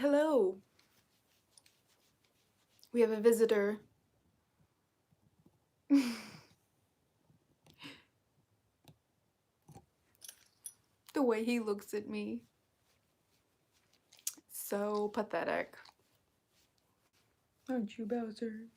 Hello. We have a visitor. The way he looks at me. So pathetic. Aren't you, Bowser?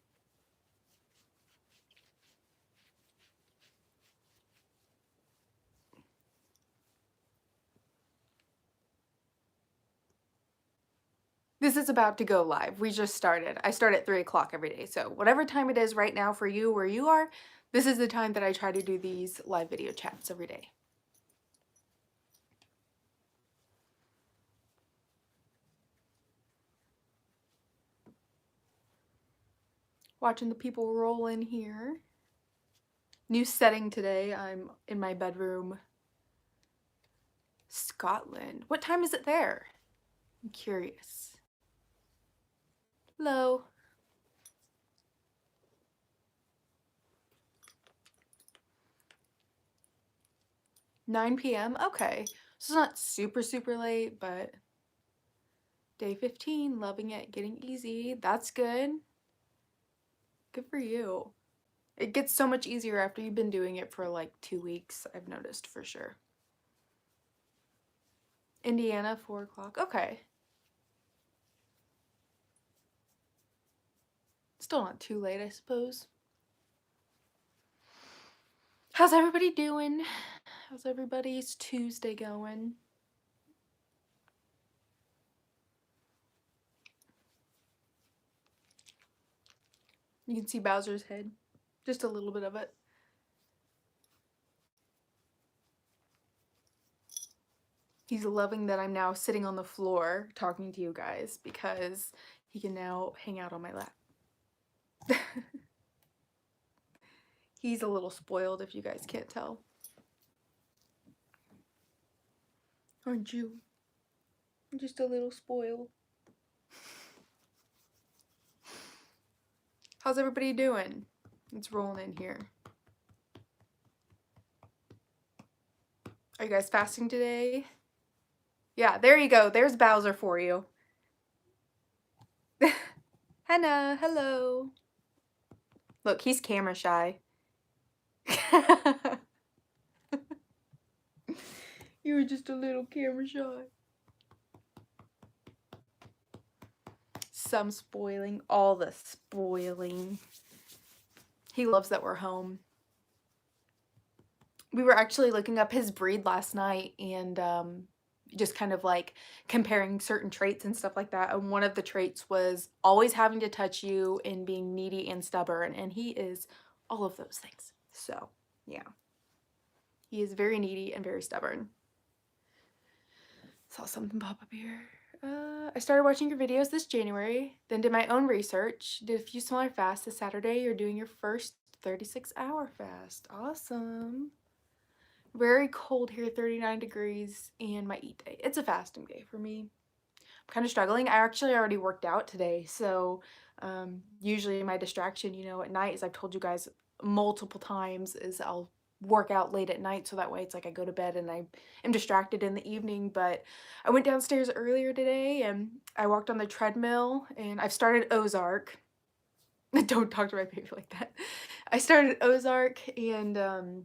This is about to go live. We just started. I start at 3 o'clock every day. So whatever time it is right now for you where you are, this is the time that I try to do these live video chats every day. Watching the people roll in here. New setting today. I'm in my bedroom. Scotland. What time is it there? I'm curious. Hello. 9 p.m. Okay. So it's not super late, but day 15, loving it, getting easy. That's good. Good for you. It gets so much easier after you've been doing it for like 2 weeks, I've noticed for sure. Indiana, 4 o'clock. Okay. Still not too late, I suppose. How's everybody doing? How's everybody's Tuesday going? You can see Bowser's head. Just a little bit of it. He's loving that I'm now sitting on the floor talking to you guys because he can now hang out on my lap. He's a little spoiled if you guys can't tell. Aren't you? Just a little spoiled. How's everybody doing? It's rolling in here. Are you guys fasting today? Yeah, there you go. There's Bowser for you. Hannah, hello. Look, he's camera shy. You were just a little camera shy. Some spoiling, all the spoiling. He loves that we're home. We were actually looking up his breed last night and just kind of like comparing certain traits and stuff like that. And one of the traits was always having to touch you and being needy and stubborn. And he is all of those things. So, yeah. He is very needy and very stubborn. Saw something pop up here. I started watching your videos this January, then did my own research, did a few smaller fasts this Saturday. You're doing your first 36-hour fast. Awesome. Very cold here, 39 degrees, and my eat day. It's a fasting day for me. I'm kind of struggling. I actually already worked out today, so usually my distraction, you know, at night, as I've told you guys multiple times, is I'll work out late at night, so that way it's like I go to bed and I am distracted in the evening. But I went downstairs earlier today and I walked on the treadmill, and I've started Ozark. Don't talk to my baby like that. I started Ozark and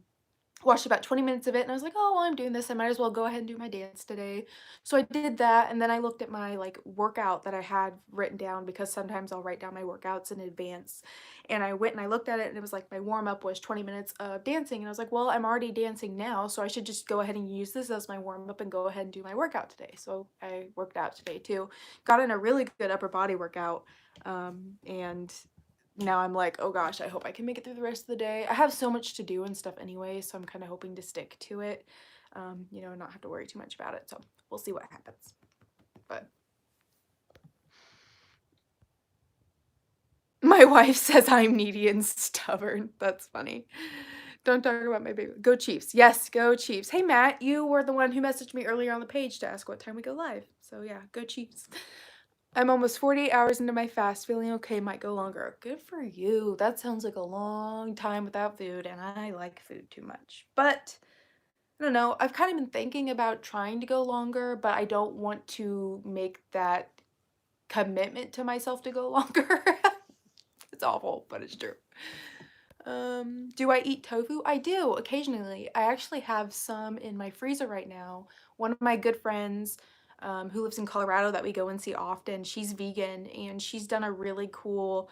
watched about 20 minutes of it, and I was like, oh, well, I'm doing this, I might as well go ahead and do my dance today. So I did that, and then I looked at my like workout that I had written down, because sometimes I'll write down my workouts in advance, and I went and I looked at it, and it was like my warm-up was 20 minutes of dancing, and I was like, well, I'm already dancing now, so I should just go ahead and use this as my warm-up and go ahead and do my workout today. So I worked out today too, got in a really good upper body workout, and now I'm like, oh gosh, I hope I can make it through the rest of the day. I have so much to do and stuff anyway, so I'm kind of hoping to stick to it, you know, and not have to worry too much about it. So we'll see what happens. But my wife says I'm needy and stubborn. That's funny. Don't talk about my baby. Go Chiefs. Yes, go Chiefs. Hey, Matt, you were the one who messaged me earlier on the page to ask what time we go live. So yeah, go Chiefs. I'm almost 48 hours into my fast, feeling okay, might go longer. Good for you. That sounds like a long time without food, and I like food too much. But, I don't know, I've kind of been thinking about trying to go longer, but I don't want to make that commitment to myself to go longer. It's awful, but it's true. Do I eat tofu? I do occasionally. I actually have some in my freezer right now. One of my good friends, who lives in Colorado that we go and see often, she's vegan and she's done a really cool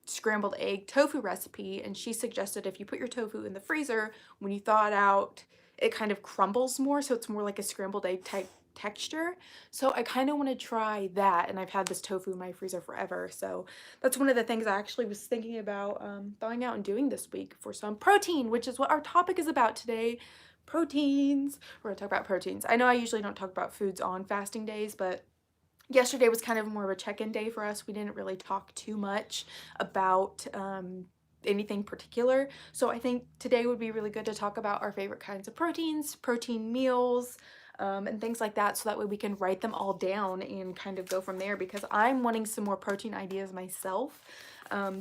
scrambled egg tofu recipe, and she suggested if you put your tofu in the freezer, when you thaw it out, it kind of crumbles more, so it's more like a scrambled egg type texture. So I kind of want to try that, and I've had this tofu in my freezer forever, so that's one of the things I actually was thinking about thawing out and doing this week for some protein, which is what our topic is about today. Proteins. We're gonna talk about proteins. I know I usually don't talk about foods on fasting days, but yesterday was kind of more of a check-in day for us. We didn't really talk too much about anything particular. So I think today would be really good to talk about our favorite kinds of proteins, protein meals, and things like that, so that way we can write them all down and kind of go from there, because I'm wanting some more protein ideas myself,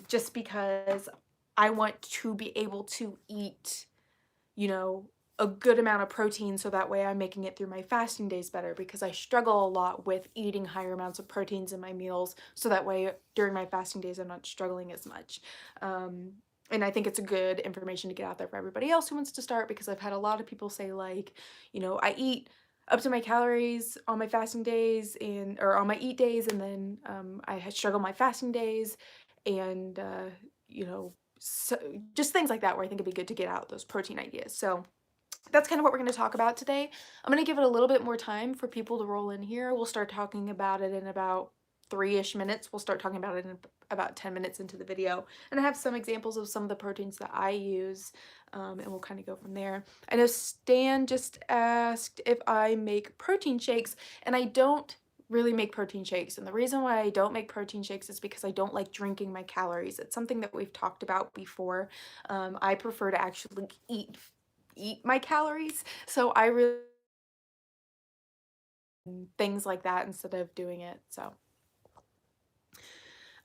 just because I want to be able to eat, you know, a good amount of protein, so that way I'm making it through my fasting days better, because I struggle a lot with eating higher amounts of proteins in my meals, so that way during my fasting days I'm not struggling as much. And I think it's a good information to get out there for everybody else who wants to start, because I've had a lot of people say, like, you know, I eat up to my calories on my fasting days and or on my eat days, and then I struggle my fasting days, and you know, so just things like that, where I think it'd be good to get out those protein ideas. So that's kind of what we're going to talk about today. I'm going to give it a little bit more time for people to roll in here. We'll start talking about it in about 3-ish minutes. We'll start talking about it in about 10 minutes into the video. And I have some examples of some of the proteins that I use, and we'll kind of go from there. I know Stan just asked if I make protein shakes, and I don't really make protein shakes. And the reason why I don't make protein shakes is because I don't like drinking my calories. It's something that we've talked about before. I prefer to actually eat my calories, so I really things like that instead of doing it. So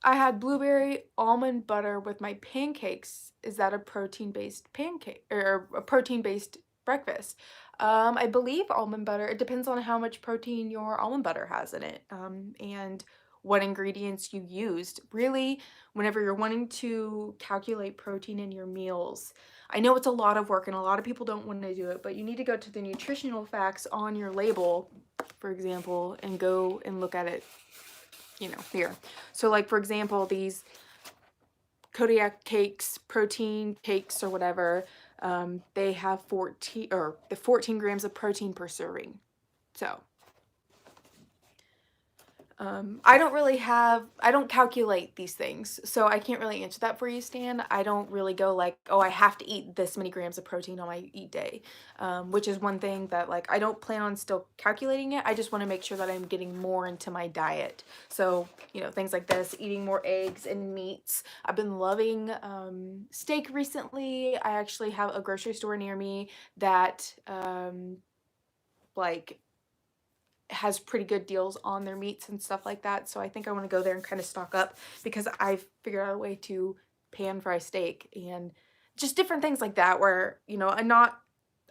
I had blueberry almond butter with my pancakes. Is that a protein-based pancake or a protein-based breakfast? I believe almond butter, it depends on how much protein your almond butter has in it, and what ingredients you used. Really, whenever you're wanting to calculate protein in your meals, I know it's a lot of work and a lot of people don't want to do it, but you need to go to the nutritional facts on your label, for example, and go and look at it, you know, here. So like, for example, these Kodiak cakes, protein cakes or whatever, they have 14 grams of protein per serving. So I don't calculate these things, so I can't really answer that for you, Stan. I don't really go like, oh, I have to eat this many grams of protein on my eat day, which is one thing that, like, I don't plan on still calculating it. I just want to make sure that I'm getting more into my diet. So, you know, things like this, eating more eggs and meats. I've been loving steak recently. I actually have a grocery store near me that like has pretty good deals on their meats and stuff like that. So I think I want to go there and kind of stock up, because I've figured out a way to pan fry steak and just different things like that, where, you know, and not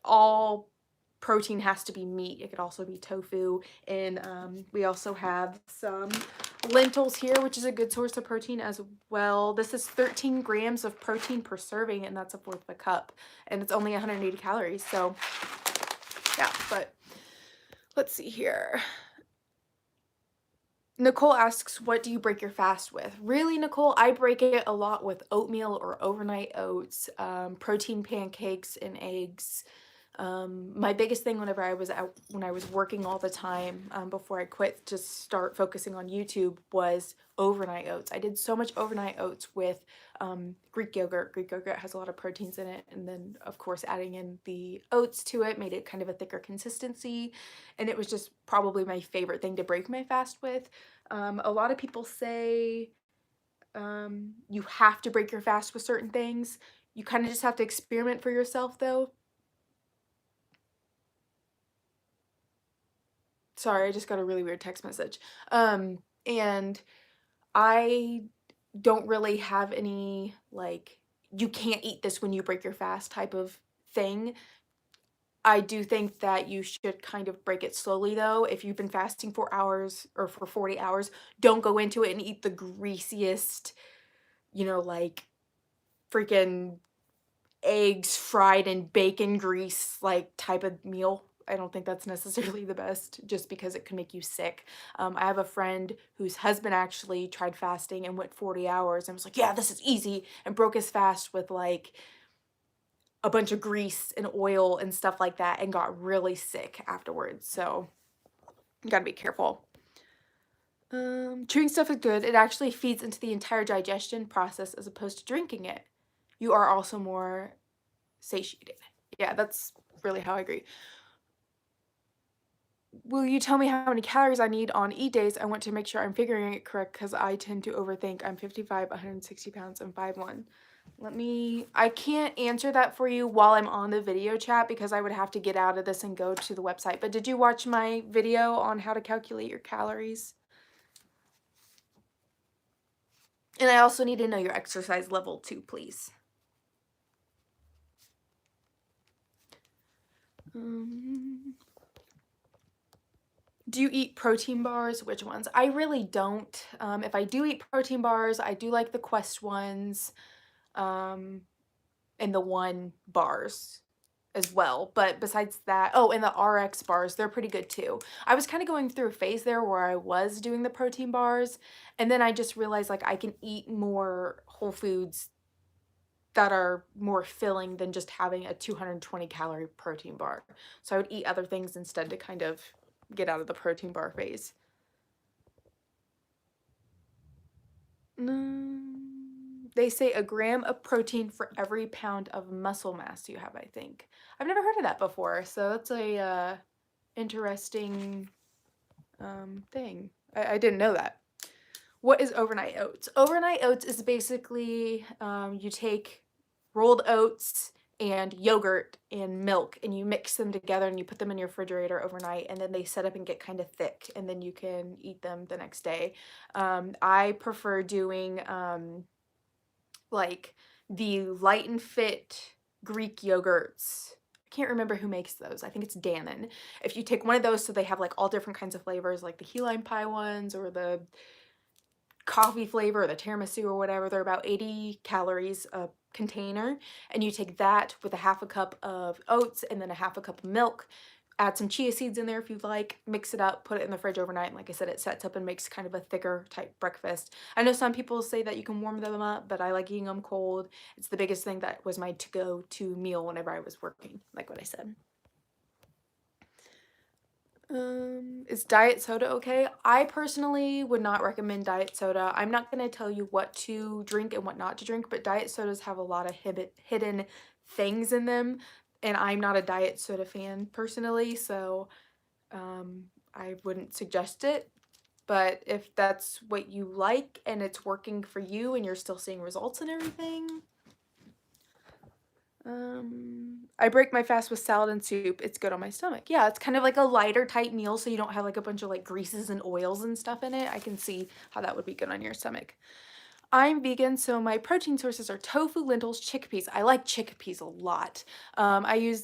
all protein has to be meat. It could also be tofu. And we also have some lentils here, which is a good source of protein as well. This is 13 grams of protein per serving, and that's 1/4 of a cup, and it's only 180 calories. So yeah, but let's see here. Nicole asks, what do you break your fast with? Really, Nicole, I break it a lot with oatmeal or overnight oats, protein pancakes and eggs. My biggest thing whenever when I was working all the time, before I quit to start focusing on YouTube, was overnight oats. I did so much overnight oats with Greek yogurt. Greek yogurt has a lot of proteins in it, and then of course adding in the oats to it made it kind of a thicker consistency, and it was just probably my favorite thing to break my fast with. A lot of people say you have to break your fast with certain things. You kind of just have to experiment for yourself, though. Sorry, I just got a really weird text message. And I don't really have any, like, you can't eat this when you break your fast type of thing. I do think that you should kind of break it slowly though. If you've been fasting 4 hours or for 40 hours, don't go into it and eat the greasiest, like freaking eggs fried in bacon grease, like, type of meal. I don't think that's necessarily the best just because it can make you sick. I have a friend whose husband actually tried fasting and went 40 hours and was like, "Yeah, this is easy," and broke his fast with, like, a bunch of grease and oil and stuff like that and got really sick afterwards, so you gotta be careful. Chewing stuff is good. It actually feeds into the entire digestion process as opposed to drinking it. You are also more satiated. Yeah, that's really how I agree. Will you tell me how many calories I need on eat days? I want to make sure I'm figuring it correct because I tend to overthink. I'm 55, 160 pounds, and 5'1". I can't answer that for you while I'm on the video chat because I would have to get out of this and go to the website. But did you watch my video on how to calculate your calories? And I also need to know your exercise level too, please. Do you eat protein bars? Which ones? I really don't. If I do eat protein bars, I do like the Quest ones, and the One bars as well. But besides that, oh, and the RX bars, they're pretty good too. I was kind of going through a phase there where I was doing the protein bars, and then I just realized like I can eat more whole foods that are more filling than just having a 220 calorie protein bar. So I would eat other things instead to kind of get out of the protein bar phase. They say a gram of protein for every pound of muscle mass you have, I think. I've never heard of that before, so that's a interesting thing. I didn't know that. What is overnight oats? Overnight oats is basically you take rolled oats and yogurt and milk and you mix them together and you put them in your refrigerator overnight and then they set up and get kind of thick and then you can eat them the next day. I prefer doing like the Light and Fit Greek yogurts. I can't remember who makes those. I think it's Dannon. If you take one of those, so they have like all different kinds of flavors, like the key lime pie ones or the coffee flavor or the tiramisu or whatever, they're about 80 calories a container. And you take that with a half a cup of oats and then a half a cup of milk. Add some chia seeds in there if you'd like, mix it up, put it in the fridge overnight, and like I said, it sets up and makes kind of a thicker type breakfast. I know some people say that you can warm them up, but I like eating them cold. It's the biggest thing that was my to-go-to meal whenever I was working, like what I said. Is diet soda okay? I personally would not recommend diet soda. I'm not going to tell you what to drink and what not to drink, but diet sodas have a lot of hidden things in them, and I'm not a diet soda fan personally, so I wouldn't suggest it. But if that's what you like and it's working for you and you're still seeing results and everything, I break my fast with salad and soup. It's good on my stomach. Yeah, it's kind of like a lighter type meal so you don't have like a bunch of like greases and oils and stuff in it. I can see how that would be good on your stomach. I'm vegan, so my protein sources are tofu, lentils, chickpeas. I like chickpeas a lot. I use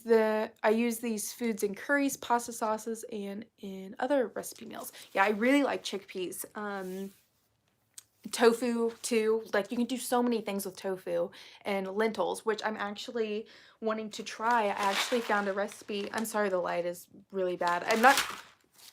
these foods in curries, pasta sauces, and in other recipe meals. Yeah, I really like chickpeas. Tofu too, like you can do so many things with tofu, and lentils, which I'm actually wanting to try. I actually found a recipe. I'm sorry the light is really bad. I'm not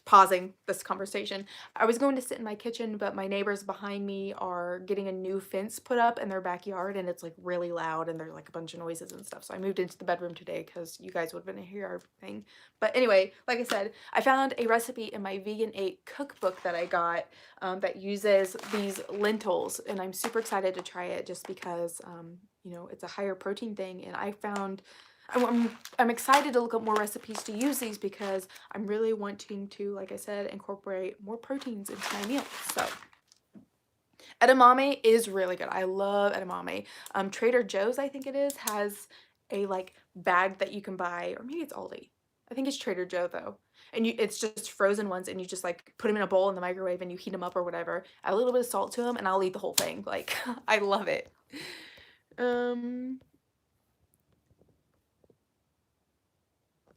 pausing this conversation. I was going to sit in my kitchen, but my neighbors behind me are getting a new fence put up in their backyard and it's like really loud and there's like a bunch of noises and stuff. So I moved into the bedroom today because you guys would have been here everything. But anyway, like I said, I found a recipe in my Vegan 8 cookbook that I got that uses these lentils, and I'm super excited to try it just because, it's a higher protein thing, and I'm excited to look up more recipes to use these because I'm really wanting to, like I said, incorporate more proteins into my meals. So edamame is really good. I love edamame. Trader Joe's, I think it is, has a like bag that you can buy, or maybe it's Aldi. I think it's Trader Joe though. And it's just frozen ones, and you just like put them in a bowl in the microwave and you heat them up or whatever. Add a little bit of salt to them, and I'll eat the whole thing. Like I love it.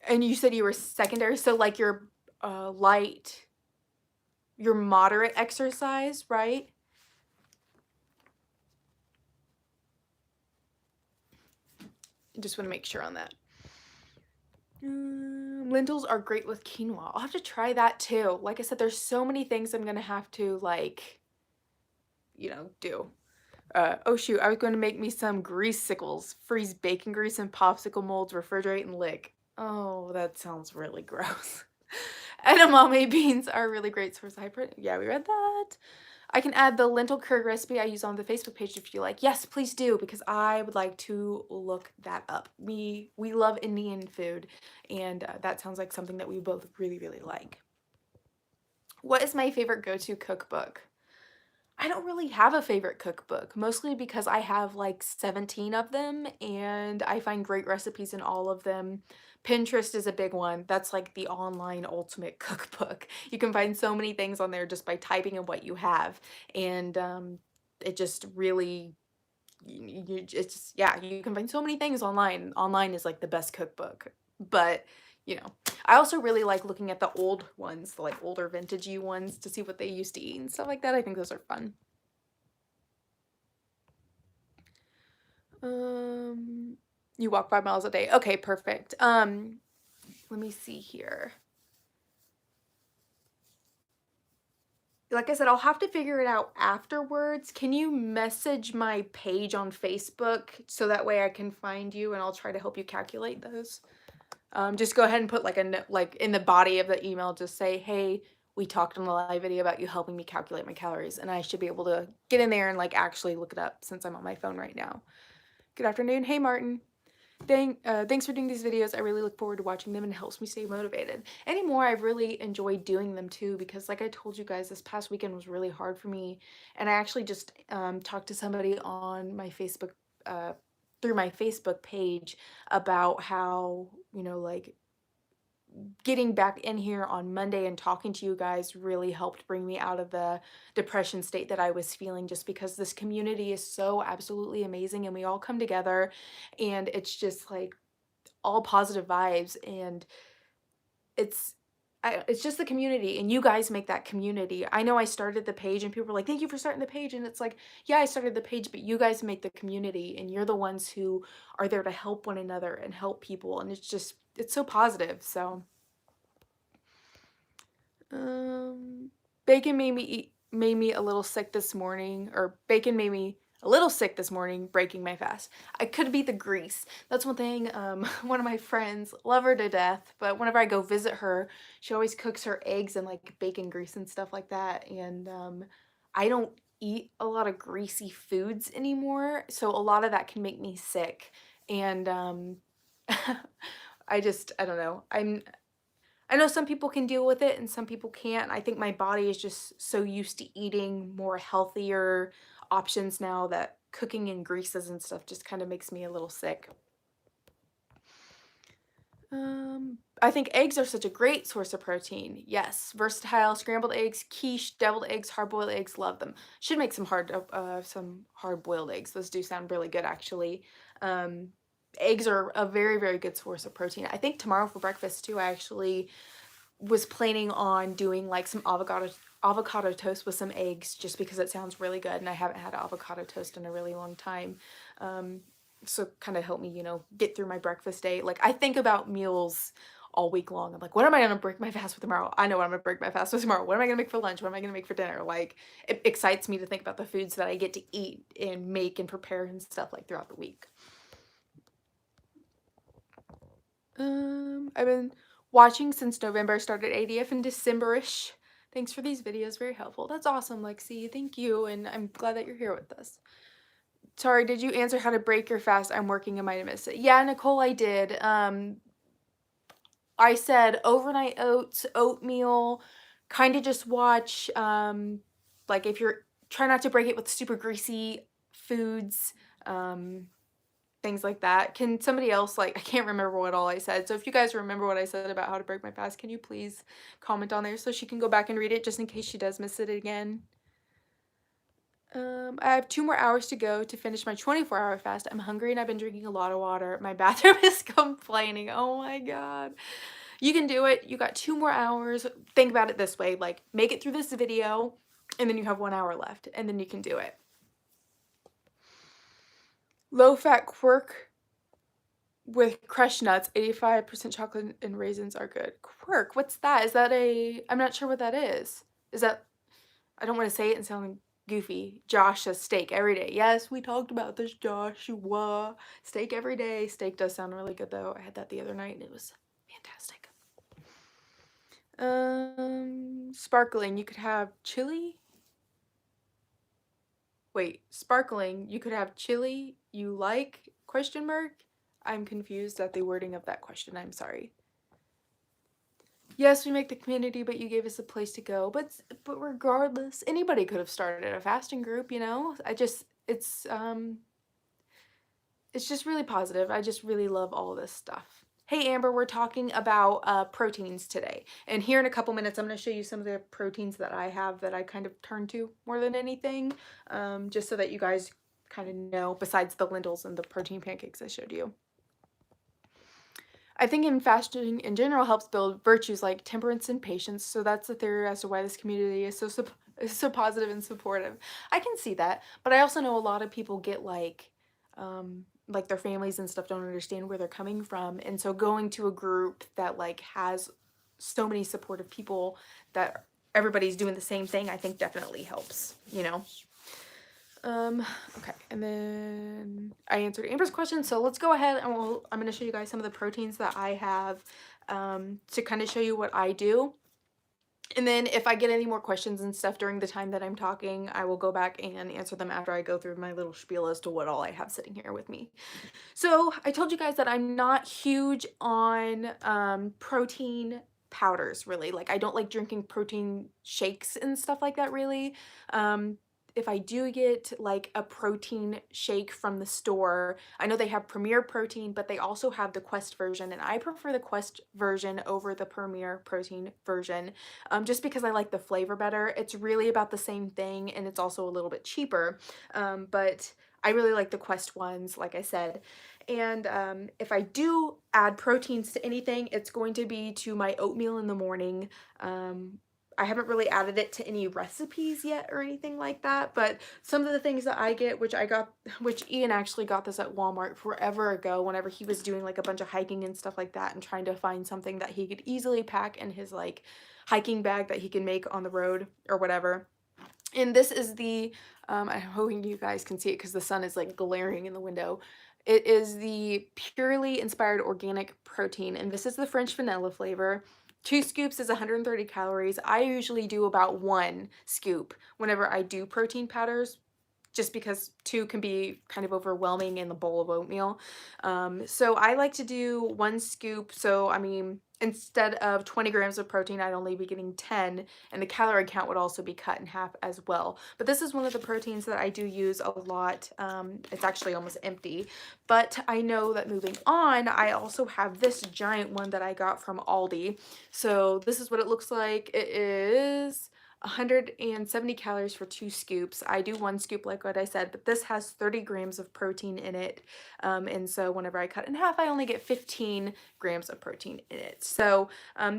And you said you were secondary, so like your light, your moderate exercise, right? I just want to make sure on that. Lentils are great with quinoa. I'll have to try that too. Like I said, there's so many things I'm gonna have to like, do. Oh shoot, I was going to make me some greasicles. Freeze bacon grease in popsicle molds, refrigerate and lick. Oh, that sounds really gross. Edamame beans are a really great source of high protein. Yeah, we read that. I can add the lentil curry recipe I use on the Facebook page if you like. Yes, please do, because I would like to look that up. We love Indian food, and that sounds like something that we both really, really like. What is my favorite go-to cookbook? I don't really have a favorite cookbook, mostly because I have like 17 of them and I find great recipes in all of them. Pinterest is a big one. That's like the online ultimate cookbook. You can find so many things on there just by typing in what you have. And it just really, it's just, yeah, you can find so many things online. Online is like the best cookbook. But, I also really like looking at the old ones, the like older vintagey ones to see what they used to eat and stuff like that. I think those are fun. You walk 5 miles a day. Okay, perfect. Let me see here. Like I said, I'll have to figure it out afterwards. Can you message my page on Facebook so that way I can find you and I'll try to help you calculate those? Just go ahead and put like like in the body of the email, just say, hey, we talked on the live video about you helping me calculate my calories, and I should be able to get in there and like actually look it up since I'm on my phone right now. Good afternoon. Hey, Martin. Thanks for doing these videos. I really look forward to watching them and it helps me stay motivated. Anymore, I've really enjoyed doing them too because like I told you guys, this past weekend was really hard for me. And I actually just talked to somebody on my Facebook, through my Facebook page about how, like getting back in here on Monday and talking to you guys really helped bring me out of the depression state that I was feeling, just because this community is so absolutely amazing and we all come together and it's just like all positive vibes, and it's it's just the community, and you guys make that community. I know I started the page and people were like, thank you for starting the page, and it's like, yeah, I started the page, but you guys make the community and you're the ones who are there to help one another and help people, and it's so positive. So bacon made me a little sick this morning, or bacon made me a little sick this morning, breaking my fast. I could be the grease. That's one thing. One of my friends, love her to death, but whenever I go visit her, she always cooks her eggs in like bacon grease and stuff like that. And I don't eat a lot of greasy foods anymore, so a lot of that can make me sick. And I don't know. I know some people can deal with it and some people can't. I think my body is just so used to eating more healthier options now that cooking in greases and stuff just kind of makes me a little sick. I think eggs are such a great source of protein. Yes, versatile, scrambled eggs, quiche, deviled eggs, hard-boiled eggs, love them. Should make some hard-boiled eggs. Those do sound really good, actually. Eggs are a very, very good source of protein. I think tomorrow for breakfast too, I actually was planning on doing like some avocado toast with some eggs, just because it sounds really good and I haven't had avocado toast in a really long time. So kind of help me, get through my breakfast day. Like I think about meals all week long. I'm like, what am I gonna break my fast with tomorrow? I know what I'm gonna break my fast with tomorrow. What am I gonna make for lunch? What am I gonna make for dinner? Like it excites me to think about the foods that I get to eat and make and prepare and stuff like throughout the week. I've been watching since November, started ADF in December-ish. Thanks for these videos, very helpful. That's awesome, Lexi. Thank you, and I'm glad that you're here with us. Sorry, did you answer how to break your fast? I'm working, I might have missed it. Yeah, Nicole, I did. I said overnight oats, oatmeal, kind of just watch, like if you're, try not to break it with super greasy foods, things like that. Can somebody else, like, I can't remember what all I said. So if you guys remember what I said about how to break my fast, can you please comment on there so she can go back and read it just in case she does miss it again? I have 2 more hours to go to finish my 24-hour fast. I'm hungry and I've been drinking a lot of water. My bathroom is complaining. Oh my god. You can do it. You got 2 more hours. Think about it this way, like, make it through this video, and then you have 1 hour left, and then you can do it. Low-fat Quirk with crushed nuts, 85% chocolate and raisins are good. Quirk, what's that? Is that a... I'm not sure what that is. Is that... I don't want to say it and sound goofy. Josh says steak every day. Yes, we talked about this, Joshua. Steak every day. Steak does sound really good, though. I had that the other night, and it was fantastic. Sparkling, you could have chili. Wait, sparkling, you could have chili you like, question mark? I'm confused at the wording of that question, I'm sorry. Yes, we make the community, but you gave us a place to go. But regardless, anybody could have started a fasting group, you know? It's just really positive. I just really love all this stuff. Hey Amber, we're talking about proteins today. And here in a couple minutes, I'm going to show you some of the proteins that I have that I kind of turn to more than anything. Just so that you guys kind of know, besides the lentils and the protein pancakes I showed you. I think in fasting in general helps build virtues like temperance and patience. So that's the theory as to why this community is so positive and supportive. I can see that, but I also know a lot of people get like their families and stuff don't understand where they're coming from, and so going to a group that like has so many supportive people that everybody's doing the same thing, I think definitely helps, you know. Okay, and then I answered Amber's question, so let's go ahead and I'm going to show you guys some of the proteins that I have to kind of show you what I do. And then if I get any more questions and stuff during the time that I'm talking, I will go back and answer them after I go through my little spiel as to what all I have sitting here with me. So I told you guys that I'm not huge on protein powders, really. Like, I don't like drinking protein shakes and stuff like that, really. If I do get like a protein shake from the store, I know they have Premier Protein, but they also have the Quest version, and I prefer the Quest version over the Premier Protein version, just because I like the flavor better. It's really about the same thing, and it's also a little bit cheaper, but I really like the Quest ones, like I said. And if I do add proteins to anything, it's going to be to my oatmeal in the morning. I haven't really added it to any recipes yet or anything like that, but some of the things that I get, which Ian actually got this at Walmart forever ago whenever he was doing like a bunch of hiking and stuff like that and trying to find something that he could easily pack in his like hiking bag that he can make on the road or whatever. And this is the, I'm hoping you guys can see it because the sun is like glaring in the window. It is the Purely Inspired Organic Protein, and this is the French vanilla flavor. 2 scoops is 130 calories. I usually do about 1 scoop whenever I do protein powders, just because 2 can be kind of overwhelming in the bowl of oatmeal. So I like to do 1 scoop. So, I mean, instead of 20 grams of protein, I'd only be getting 10, and the calorie count would also be cut in half as well. But this is one of the proteins that I do use a lot. It's actually almost empty. But I know that moving on, I also have this giant one that I got from Aldi. So this is what it looks like. It is 170 calories for 2 scoops. I do 1 scoop like what I said, but this has 30 grams of protein in it. And so whenever I cut in half, I only get 15 grams of protein in it. So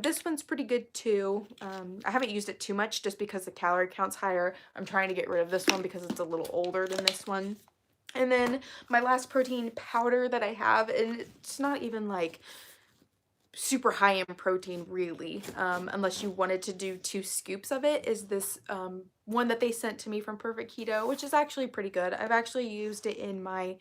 this one's pretty good too. I haven't used it too much just because the calorie count's higher. I'm trying to get rid of this one because it's a little older than this one. And then my last protein powder that I have, and it's not even like super high in protein really, unless you wanted to do 2 scoops of it, is this one that they sent to me from Perfect Keto, which is actually pretty good. I've actually used it in my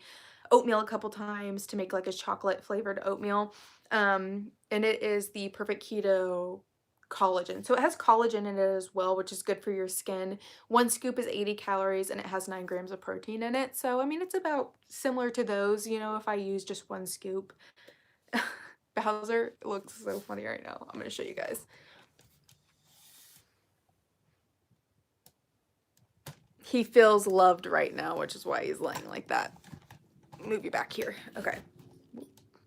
oatmeal a couple times to make like a chocolate flavored oatmeal, and it is the Perfect Keto collagen. So it has collagen in it as well, which is good for your skin. 1 scoop is 80 calories and it has 9 grams of protein in it. So I mean, it's about similar to those, you know, if I use just 1 scoop. Bowser looks so funny right now. I'm going to show you guys. He feels loved right now, which is why he's laying like that. Move you back here. Okay.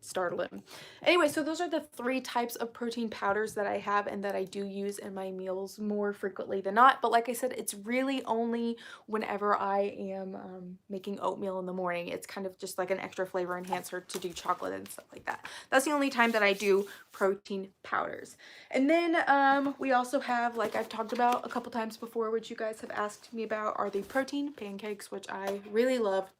startle him. Anyway, so those are the 3 types of protein powders that I have and that I do use in my meals more frequently than not. But like I said, it's really only whenever I am making oatmeal in the morning. It's kind of just like an extra flavor enhancer to do chocolate and stuff like that. That's the only time that I do protein powders. And then we also have, like I've talked about a couple times before, which you guys have asked me about, are the protein pancakes, which I really love.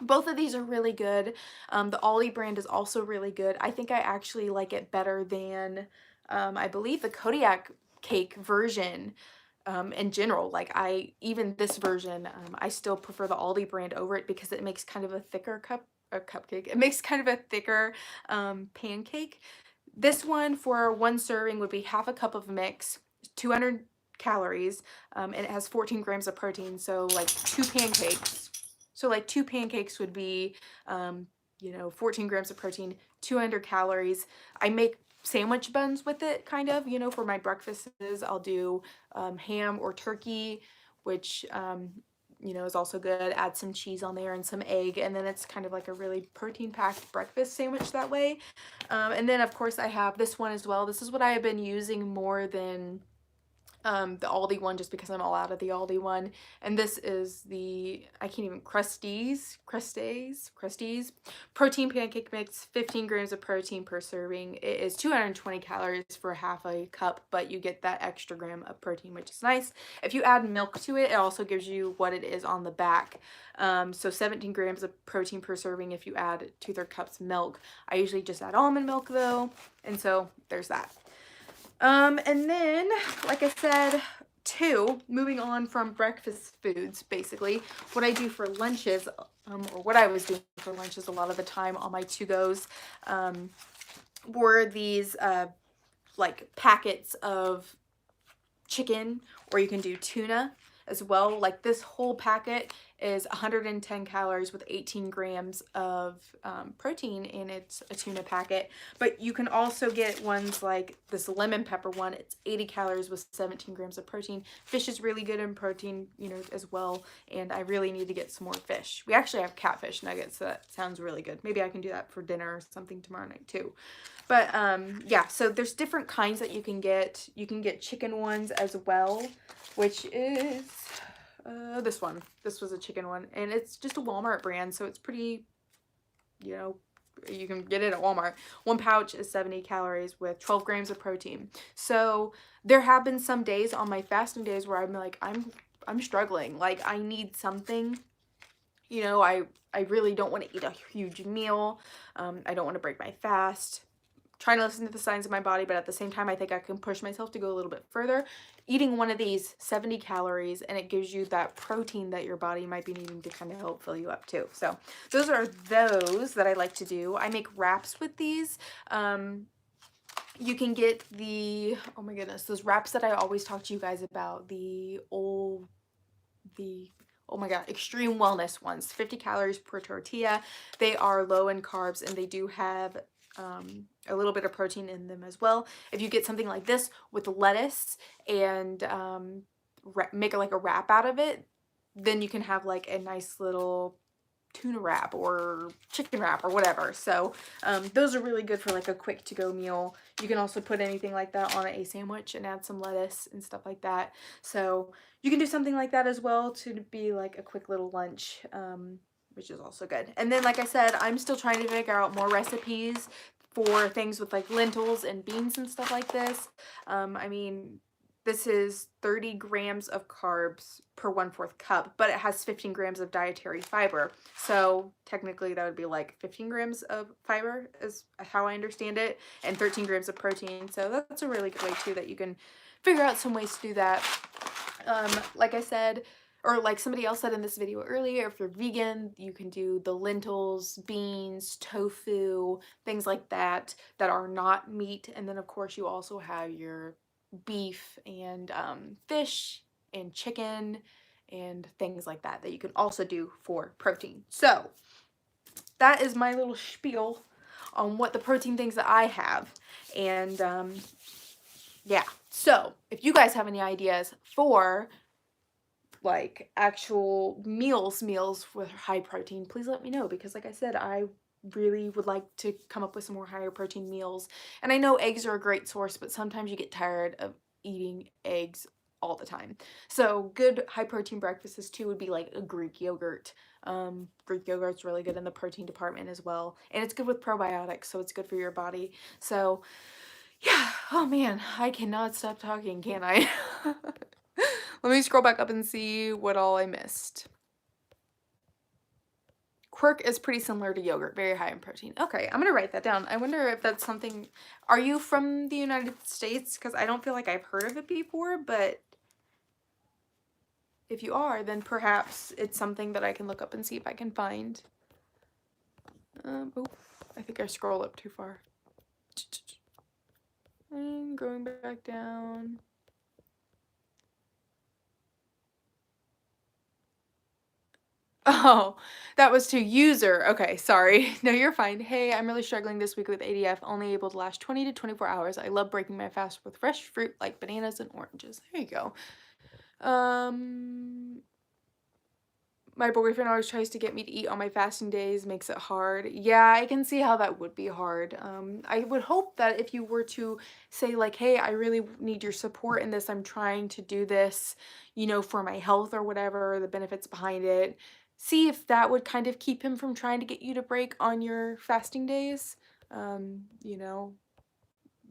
Both of these are really good. The Aldi brand is also really good. I think I actually like it better than, I believe, the Kodiak cake version in general. Like even this version, I still prefer the Aldi brand over it because it makes kind of a thicker cupcake. It makes kind of a thicker pancake. This one for one serving would be half a cup of mix, 200 calories, and it has 14 grams of protein. So like two pancakes would be, 14 grams of protein, 200 calories. I make sandwich buns with it, kind of, for my breakfasts. I'll do ham or turkey, which, is also good. Add some cheese on there and some egg, and then it's kind of like a really protein-packed breakfast sandwich that way. And then, of course, I have this one as well. This is what I have been using more than the Aldi one, just because I'm all out of the Aldi one. And this is the, I can't even, Krusteaz protein pancake mix, 15 grams of protein per serving. It is 220 calories for half a cup, but you get that extra gram of protein, which is nice. If you add milk to it, it also gives you what it is on the back. So 17 grams of protein per serving if you add 2/3 cups milk. I usually just add almond milk though, and so there's that. And then, like I said, moving on from breakfast foods, basically, what I do for lunches, or what I was doing for lunches a lot of the time on my to-goes, were these, like, packets of chicken, or you can do tuna as well. Like this whole packet is 110 calories with 18 grams of protein, and it's a tuna packet. But you can also get ones like this lemon pepper one. It's 80 calories with 17 grams of protein. Fish is really good in protein, as well, and I really need to get some more fish. We actually have catfish nuggets, so that sounds really good. Maybe I can do that for dinner or something tomorrow night too. But yeah, so there's different kinds that you can get. You can get chicken ones as well, which is this one. This was a chicken one, and it's just a Walmart brand, so it's pretty, you can get it at Walmart. One pouch is 70 calories with 12 grams of protein. So there have been some days on my fasting days where I'm like, I'm struggling. Like I need something. I really don't want to eat a huge meal. I don't want to break my fast. Trying to listen to the signs of my body, but at the same time, I think I can push myself to go a little bit further. Eating one of these, 70 calories, and it gives you that protein that your body might be needing to kind of help fill you up too. So those are those that I like to do. I make wraps with these. You can get oh my goodness, those wraps that I always talk to you guys about, oh my god, Extreme Wellness ones, 50 calories per tortilla. They are low in carbs, and they do have a little bit of protein in them as well. If you get something like this with lettuce and make like a wrap out of it, then you can have like a nice little tuna wrap or chicken wrap or whatever. So those are really good for like a quick to-go meal. You can also put anything like that on a sandwich and add some lettuce and stuff like that. So you can do something like that as well to be like a quick little lunch, which is also good. And then, like I said, I'm still trying to figure out more recipes for things with like lentils and beans and stuff like this. I mean, this is 30 grams of carbs per 1/4 cup, but it has 15 grams of dietary fiber. So technically that would be like 15 grams of fiber is how I understand it, and 13 grams of protein. So that's a really good way too, that you can figure out some ways to do that. Like I said, or like somebody else said in this video earlier, if you're vegan, you can do the lentils, beans, tofu, things like that are not meat. And then of course you also have your beef and fish and chicken and things like that you can also do for protein. So that is my little spiel on what the protein things that I have. And yeah, so if you guys have any ideas for like actual meals with high protein, please let me know, because like I said, I really would like to come up with some more higher protein meals. And I know eggs are a great source, but sometimes you get tired of eating eggs all the time. So good high protein breakfasts too would be like a Greek yogurt. Greek yogurt's really good in the protein department as well. And it's good with probiotics, so it's good for your body. So yeah, oh man, I cannot stop talking, can I? Let me scroll back up and see what all I missed. Quirk is pretty similar to yogurt, very high in protein. Okay, I'm gonna write that down. I wonder if that's something. Are you from the United States? Because I don't feel like I've heard of it before, but if you are, then perhaps it's something that I can look up and see if I can find. Oh, I think I scrolled up too far. And going back down. Oh, that was to user. Okay, sorry. No, you're fine. Hey, I'm really struggling this week with ADF, only able to last 20 to 24 hours. I love breaking my fast with fresh fruit like bananas and oranges. There you go. My boyfriend always tries to get me to eat on my fasting days, makes it hard. Yeah, I can see how that would be hard. I would hope that if you were to say like, hey, I really need your support in this, I'm trying to do this, you know, for my health or whatever, the benefits behind it. See if that would kind of keep him from trying to get you to break on your fasting days. You know,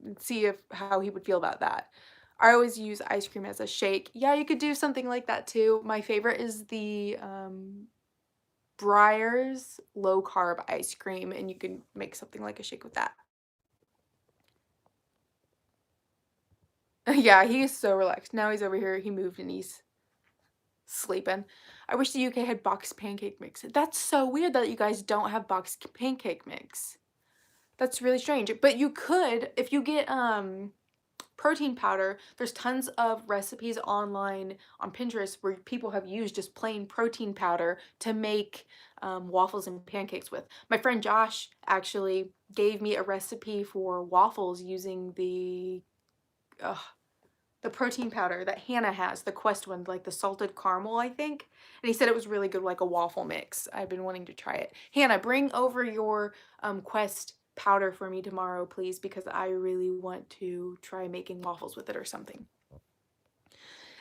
and see if how he would feel about that. I always use ice cream as a shake. Yeah, you could do something like that too. My favorite is the Breyers low carb ice cream, and you can make something like a shake with that. Yeah, he's so relaxed. Now he's over here. He moved and he's sleeping. I wish the UK had boxed pancake mix. That's so weird that you guys don't have boxed pancake mix. That's really strange. But you could, if you get protein powder, there's tons of recipes online on Pinterest where people have used just plain protein powder to make waffles and pancakes with. My friend Josh actually gave me a recipe for waffles using the protein powder that Hannah has, the Quest one, like the salted caramel, I think. And he said it was really good, like a waffle mix. I've been wanting to try it. Hannah, bring over your Quest powder for me tomorrow, please, because I really want to try making waffles with it or something.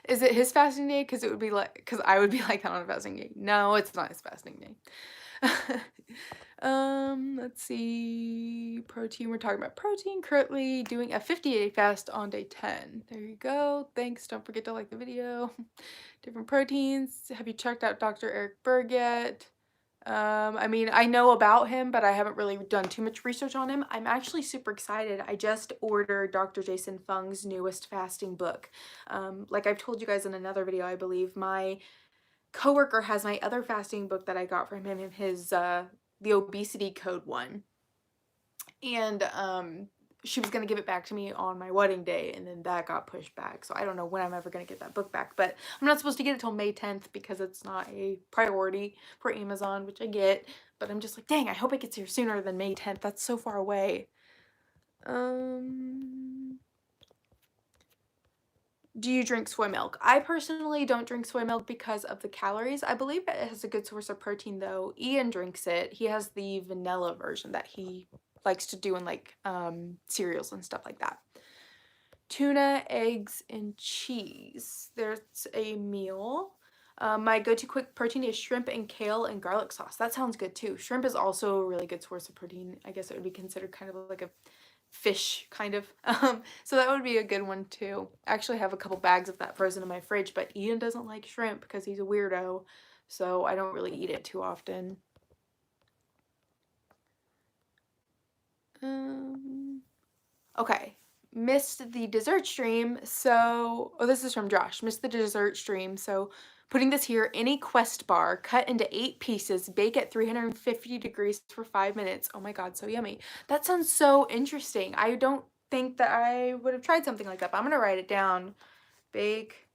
Is it his fasting day? Because it would be like, because I would be like that on a fasting day. No, it's not his fasting day. Let's see. Protein. We're talking about protein. Currently doing a 50-day fast on day 10. There you go. Thanks. Don't forget to like the video. Different proteins. Have you checked out Dr. Eric Berg yet? I mean, I know about him, but I haven't really done too much research on him. I'm actually super excited. I just ordered Dr. Jason Fung's newest fasting book. Like I've told you guys in another video, I believe, my coworker has my other fasting book that I got from him in his, the obesity code one. And, she was going to give it back to me on my wedding day, and then that got pushed back. So I don't know when I'm ever going to get that book back, but I'm not supposed to get it till May 10th because it's not a priority for Amazon, which I get, but I'm just like, dang, I hope it gets here sooner than May 10th. That's so far away. Do you drink soy milk? I personally don't drink soy milk because of the calories. I believe it has a good source of protein though. Ian drinks it. He has the vanilla version that he likes to do in like cereals and stuff like that. Tuna, eggs, and cheese. There's a meal. My go-to quick protein is shrimp and kale and garlic sauce. That sounds good too. Shrimp is also a really good source of protein. I guess it would be considered kind of like a fish kind of. So that would be a good one too. I actually have a couple bags of that frozen in my fridge, but Ian doesn't like shrimp because he's a weirdo, so I don't really eat it too often. Okay, missed the dessert stream, so, oh, this is from Josh. Missed the dessert stream, so putting this here, any Quest bar, cut into 8 pieces, bake at 350 degrees for 5 minutes. Oh my god, so yummy. That sounds so interesting. I don't think that I would have tried something like that, but I'm gonna write it down. Bake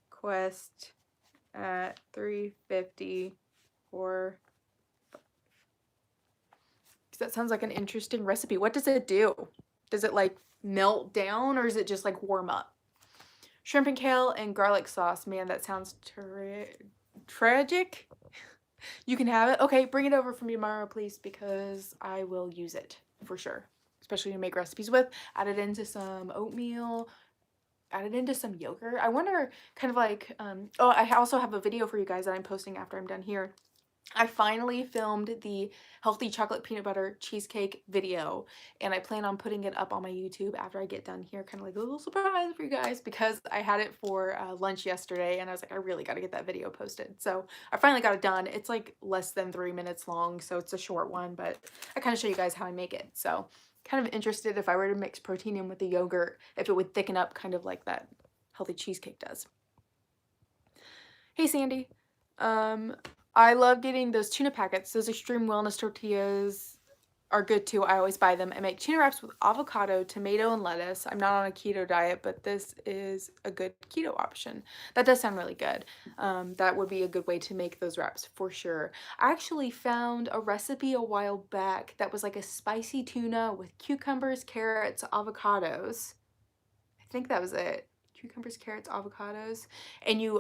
Quest at 350 for, because that sounds like an interesting recipe. What does it do? Does it like melt down or is it just like warm up? Shrimp and kale and garlic sauce. Man, that sounds tragic. You can have it. Okay, bring it over for me tomorrow, please, because I will use it for sure. Especially to make recipes with. Add it into some oatmeal. Add it into some yogurt. I wonder, kind of like, oh, I also have a video for you guys that I'm posting after I'm done here. I finally filmed the healthy chocolate peanut butter cheesecake video, and I plan on putting it up on my YouTube after I get done here, kind of like a little surprise for you guys, because I had it for lunch yesterday and I was like, I really got to get that video posted. So I finally got it done. It's like less than 3 minutes long, so it's a short one, but I kind of show you guys how I make it. So kind of interested if I were to mix protein in with the yogurt, if it would thicken up kind of like that healthy cheesecake does. Hey Sandy. Um, I love getting those tuna packets. Those Extreme Wellness tortillas are good too. I always buy them. I make tuna wraps with avocado, tomato, and lettuce. I'm not on a keto diet, but this is a good keto option. That does sound really good. That would be a good way to make those wraps for sure. I actually found a recipe a while back that was like a spicy tuna with cucumbers, carrots, avocados. I think that was it. Cucumbers, carrots, avocados. And you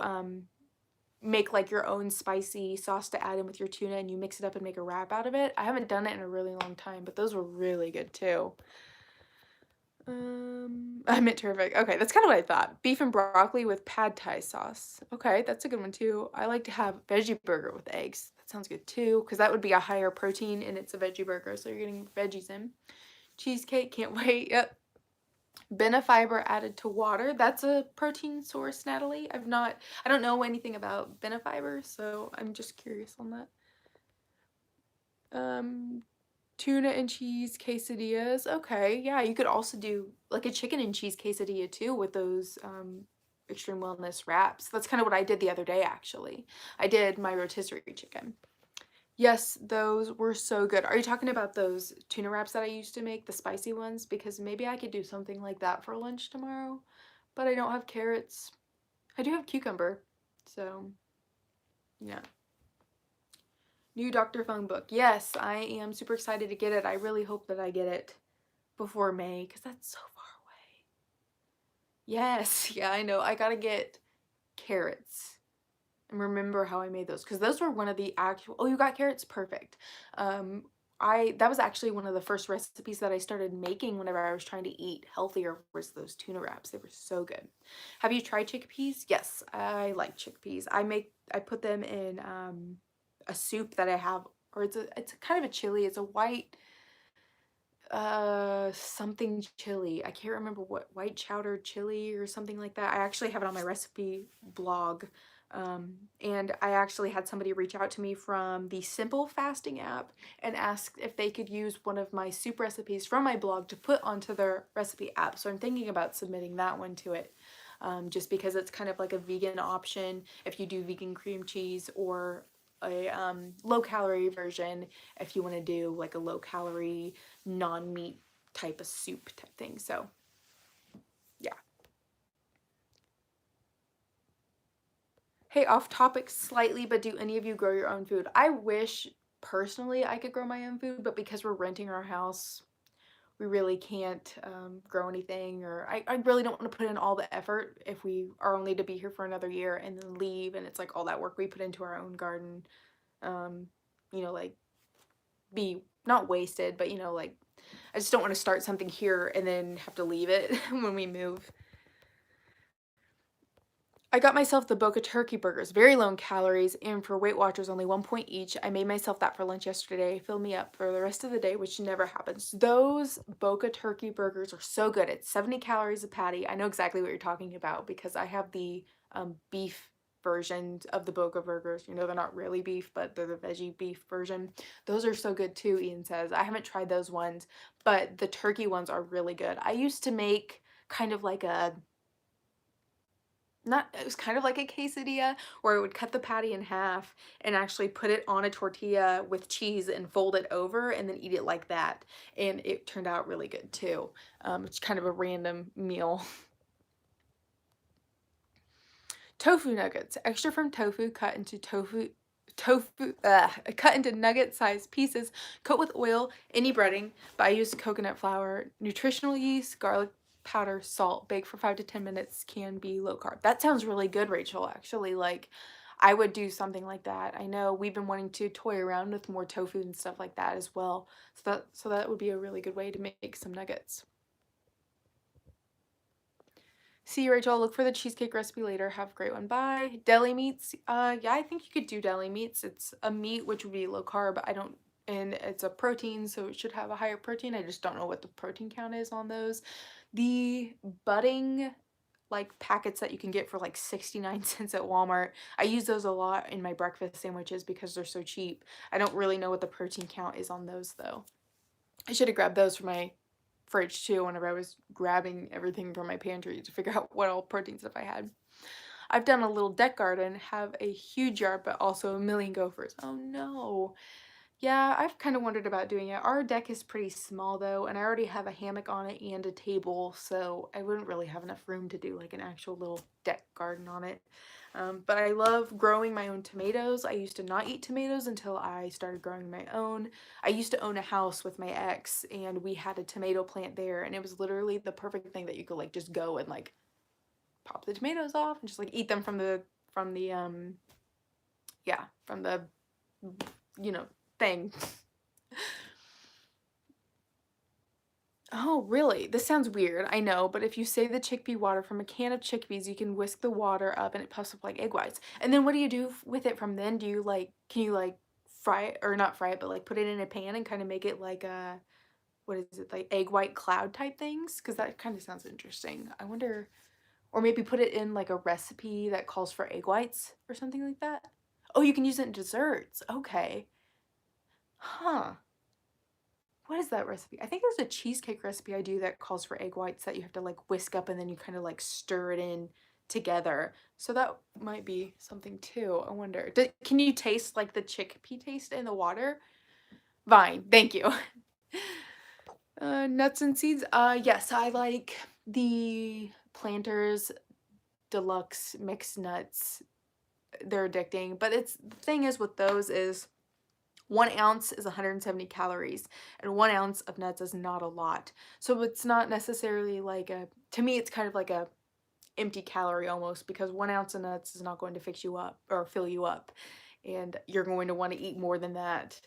make like your own spicy sauce to add in with your tuna, and you mix it up and make a wrap out of it. I haven't done it in a really long time, but those were really good too. I meant terrific. Okay, that's kind of what I thought. Beef and broccoli with pad thai sauce. Okay, that's a good one too. I like to have veggie burger with eggs. That sounds good too, because that would be a higher protein and it's a veggie burger, so you're getting veggies in. Cheesecake, can't wait. Yep. Benefiber added to water. That's a protein source, Natalie. I don't know anything about Benefiber, so I'm just curious on that. Tuna and cheese quesadillas. Okay, yeah, you could also do like a chicken and cheese quesadilla too with those Extreme Wellness wraps. That's kind of what I did the other day, actually. I did my rotisserie chicken. Yes, those were so good. Are you talking about those tuna wraps that I used to make, the spicy ones? Because maybe I could do something like that for lunch tomorrow, but I don't have carrots. I do have cucumber, so yeah. New Dr. Fung book. Yes, I am super excited to get it. I really hope that I get it before May, because that's so far away. Yes, yeah, I know. I gotta get carrots and remember how I made those, because those were one of the actual, oh, you got carrots? Perfect. That was actually one of the first recipes that I started making whenever I was trying to eat healthier, was those tuna wraps. They were so good. Have you tried chickpeas? Yes, I like chickpeas. I put them in a soup that I have, or it's a kind of a chili. It's a white something chili. I can't remember what, white chowder chili or something like that. I actually have it on my recipe blog. And I actually had somebody reach out to me from the Simple Fasting app and asked if they could use one of my soup recipes from my blog to put onto their recipe app. So I'm thinking about submitting that one to it, just because it's kind of like a vegan option if you do vegan cream cheese, or a low calorie version if you want to do like a low calorie non-meat type of soup type thing. So yeah. Hey, off topic slightly, but do any of you grow your own food? I wish personally I could grow my own food, but because we're renting our house, we really can't grow anything, or I really don't want to put in all the effort if we are only to be here for another year and then leave, and it's like all that work we put into our own garden, like be not wasted, but like I just don't want to start something here and then have to leave it when we move. I got myself the Boca Turkey burgers, very low in calories, and for Weight Watchers, only 1 point each. I made myself that for lunch yesterday. Filled me up for the rest of the day, which never happens. Those Boca Turkey burgers are so good. It's 70 calories a patty. I know exactly what you're talking about because I have the beef version of the Boca burgers. They're not really beef, but they're the veggie beef version. Those are so good too, Ian says. I haven't tried those ones, but the turkey ones are really good. I used to make kind of like it was kind of like a quesadilla, where I would cut the patty in half and actually put it on a tortilla with cheese and fold it over and then eat it like that. And it turned out really good too. It's kind of a random meal. Tofu nuggets, extra from tofu, cut into nugget-sized pieces, coat with oil, any breading, but I use coconut flour, nutritional yeast, garlic powder, salt, bake for 5 to 10 minutes, can be low carb. That sounds really good, Rachel, actually. Like, I would do something like that. I know we've been wanting to toy around with more tofu and stuff like that as well. So that would be a really good way to make some nuggets. See you, Rachel. Look for the cheesecake recipe later. Have a great one. Bye. Deli meats. Yeah, I think you could do deli meats. It's a meat which would be low carb. And it's a protein, so it should have a higher protein. I just don't know what the protein count is on those. The budding like packets that you can get for like 69 cents at Walmart. I use those a lot in my breakfast sandwiches because they're so cheap. I don't really know what the protein count is on those though. I should have grabbed those for my fridge too whenever I was grabbing everything from my pantry to figure out what all protein stuff I had. I've done a little deck garden, have a huge yard, but also a million gophers. Oh no. Yeah, I've kind of wondered about doing it. Our deck is pretty small though, and I already have a hammock on it and a table, so I wouldn't really have enough room to do like an actual little deck garden on it. But I love growing my own tomatoes. I used to not eat tomatoes until I started growing my own. I used to own a house with my ex, and we had a tomato plant there, and it was literally the perfect thing that you could like just go and like pop the tomatoes off and just like eat them from the yeah, from the you know thing. Oh, really? This sounds weird, I know, but if you save the chickpea water from a can of chickpeas, you can whisk the water up and it puffs up like egg whites. And then what do you do with it from then? Do you like, can you like fry it, or not fry it, but like put it in a pan and kind of make it like a, what is it, like egg white cloud type things? Because that kind of sounds interesting. I wonder, or maybe put it in like a recipe that calls for egg whites or something like that. Oh, you can use it in desserts. Okay. Huh. What is that recipe? I think there's a cheesecake recipe I do that calls for egg whites that you have to like whisk up and then you kind of like stir it in together. So that might be something too. I wonder. Can you taste like the chickpea taste in the water? Fine, thank you. Nuts and seeds. Yes, I like the Planters Deluxe mixed nuts. They're addicting, but the thing is with those is 1 ounce is 170 calories, and 1 ounce of nuts is not a lot. So it's not necessarily like to me, it's kind of like a empty calorie almost, because 1 ounce of nuts is not going to fix you up or fill you up. And you're going to want to eat more than that,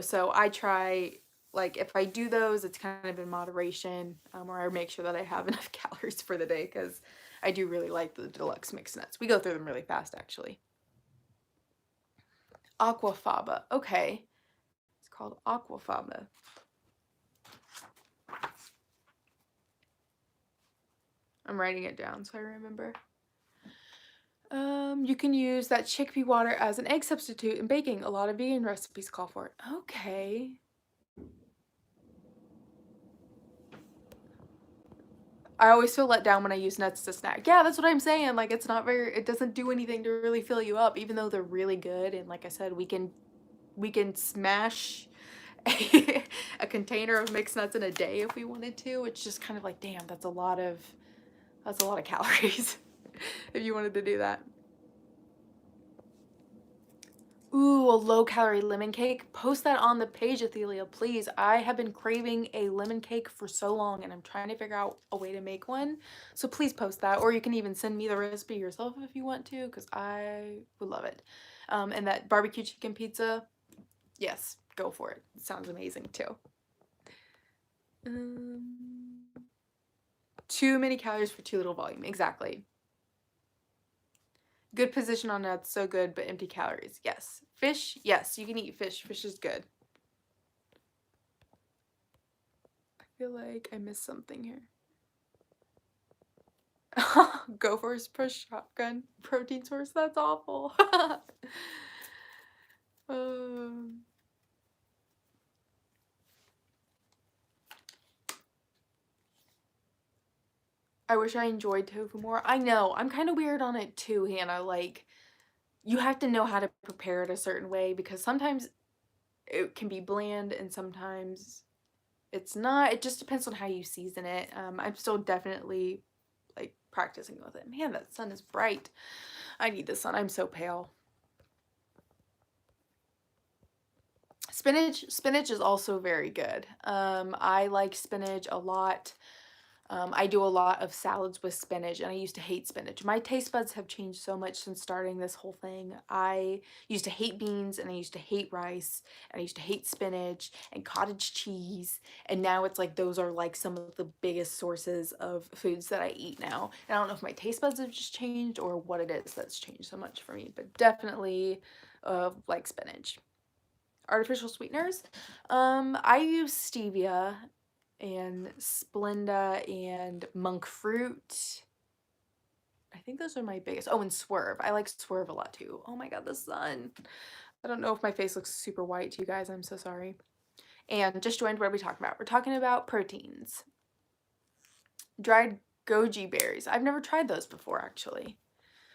so I try, like, if I do those, it's kind of in moderation, or I make sure that I have enough calories for the day, because I do really like the deluxe mixed nuts. We go through them really fast, actually. Aquafaba. Okay. It's called Aquafaba. I'm writing it down so I remember. You can use that chickpea water as an egg substitute in baking. A lot of vegan recipes call for it. Okay. I always feel let down when I use nuts to snack. Yeah, that's what I'm saying. Like, it doesn't do anything to really fill you up, even though they're really good. And like I said, we can smash a container of mixed nuts in a day if we wanted to. It's just kind of like, damn, that's a lot of calories if you wanted to do that. Ooh, a low-calorie lemon cake. Post that on the page, Athelia, please. I have been craving a lemon cake for so long, and I'm trying to figure out a way to make one. So please post that, or you can even send me the recipe yourself if you want to, because I would love it. And that barbecue chicken pizza, yes, go for it. It sounds amazing, too. Too many calories for too little volume. Exactly. Good position on nuts, so good, but empty calories. Yes. Fish, yes, you can eat fish. Fish is good. I feel like I missed something here. Gophers push shotgun protein source. That's awful. um, I wish I enjoyed tofu more. I know. I'm kind of weird on it too, Hannah. Like, you have to know how to prepare it a certain way, because sometimes it can be bland and sometimes it's not. It just depends on how you season it. I'm still definitely like practicing with it. Man, that sun is bright. I need the sun. I'm so pale. Spinach is also very good. I like spinach a lot. I do a lot of salads with spinach, and I used to hate spinach. My taste buds have changed so much since starting this whole thing. I used to hate beans, and I used to hate rice, and I used to hate spinach and cottage cheese, and now it's like those are like some of the biggest sources of foods that I eat now. And I don't know if my taste buds have just changed or what it is that's changed so much for me, but definitely like spinach. Artificial sweeteners. I use stevia and Splenda and monk fruit. I think those are my biggest. Oh, and Swerve. I like Swerve a lot too. Oh my god, the sun. I don't know if my face looks super white to you guys. I'm so sorry. And just joined, what are we talking about? We're talking about proteins. Dried goji berries. I've never tried those before actually,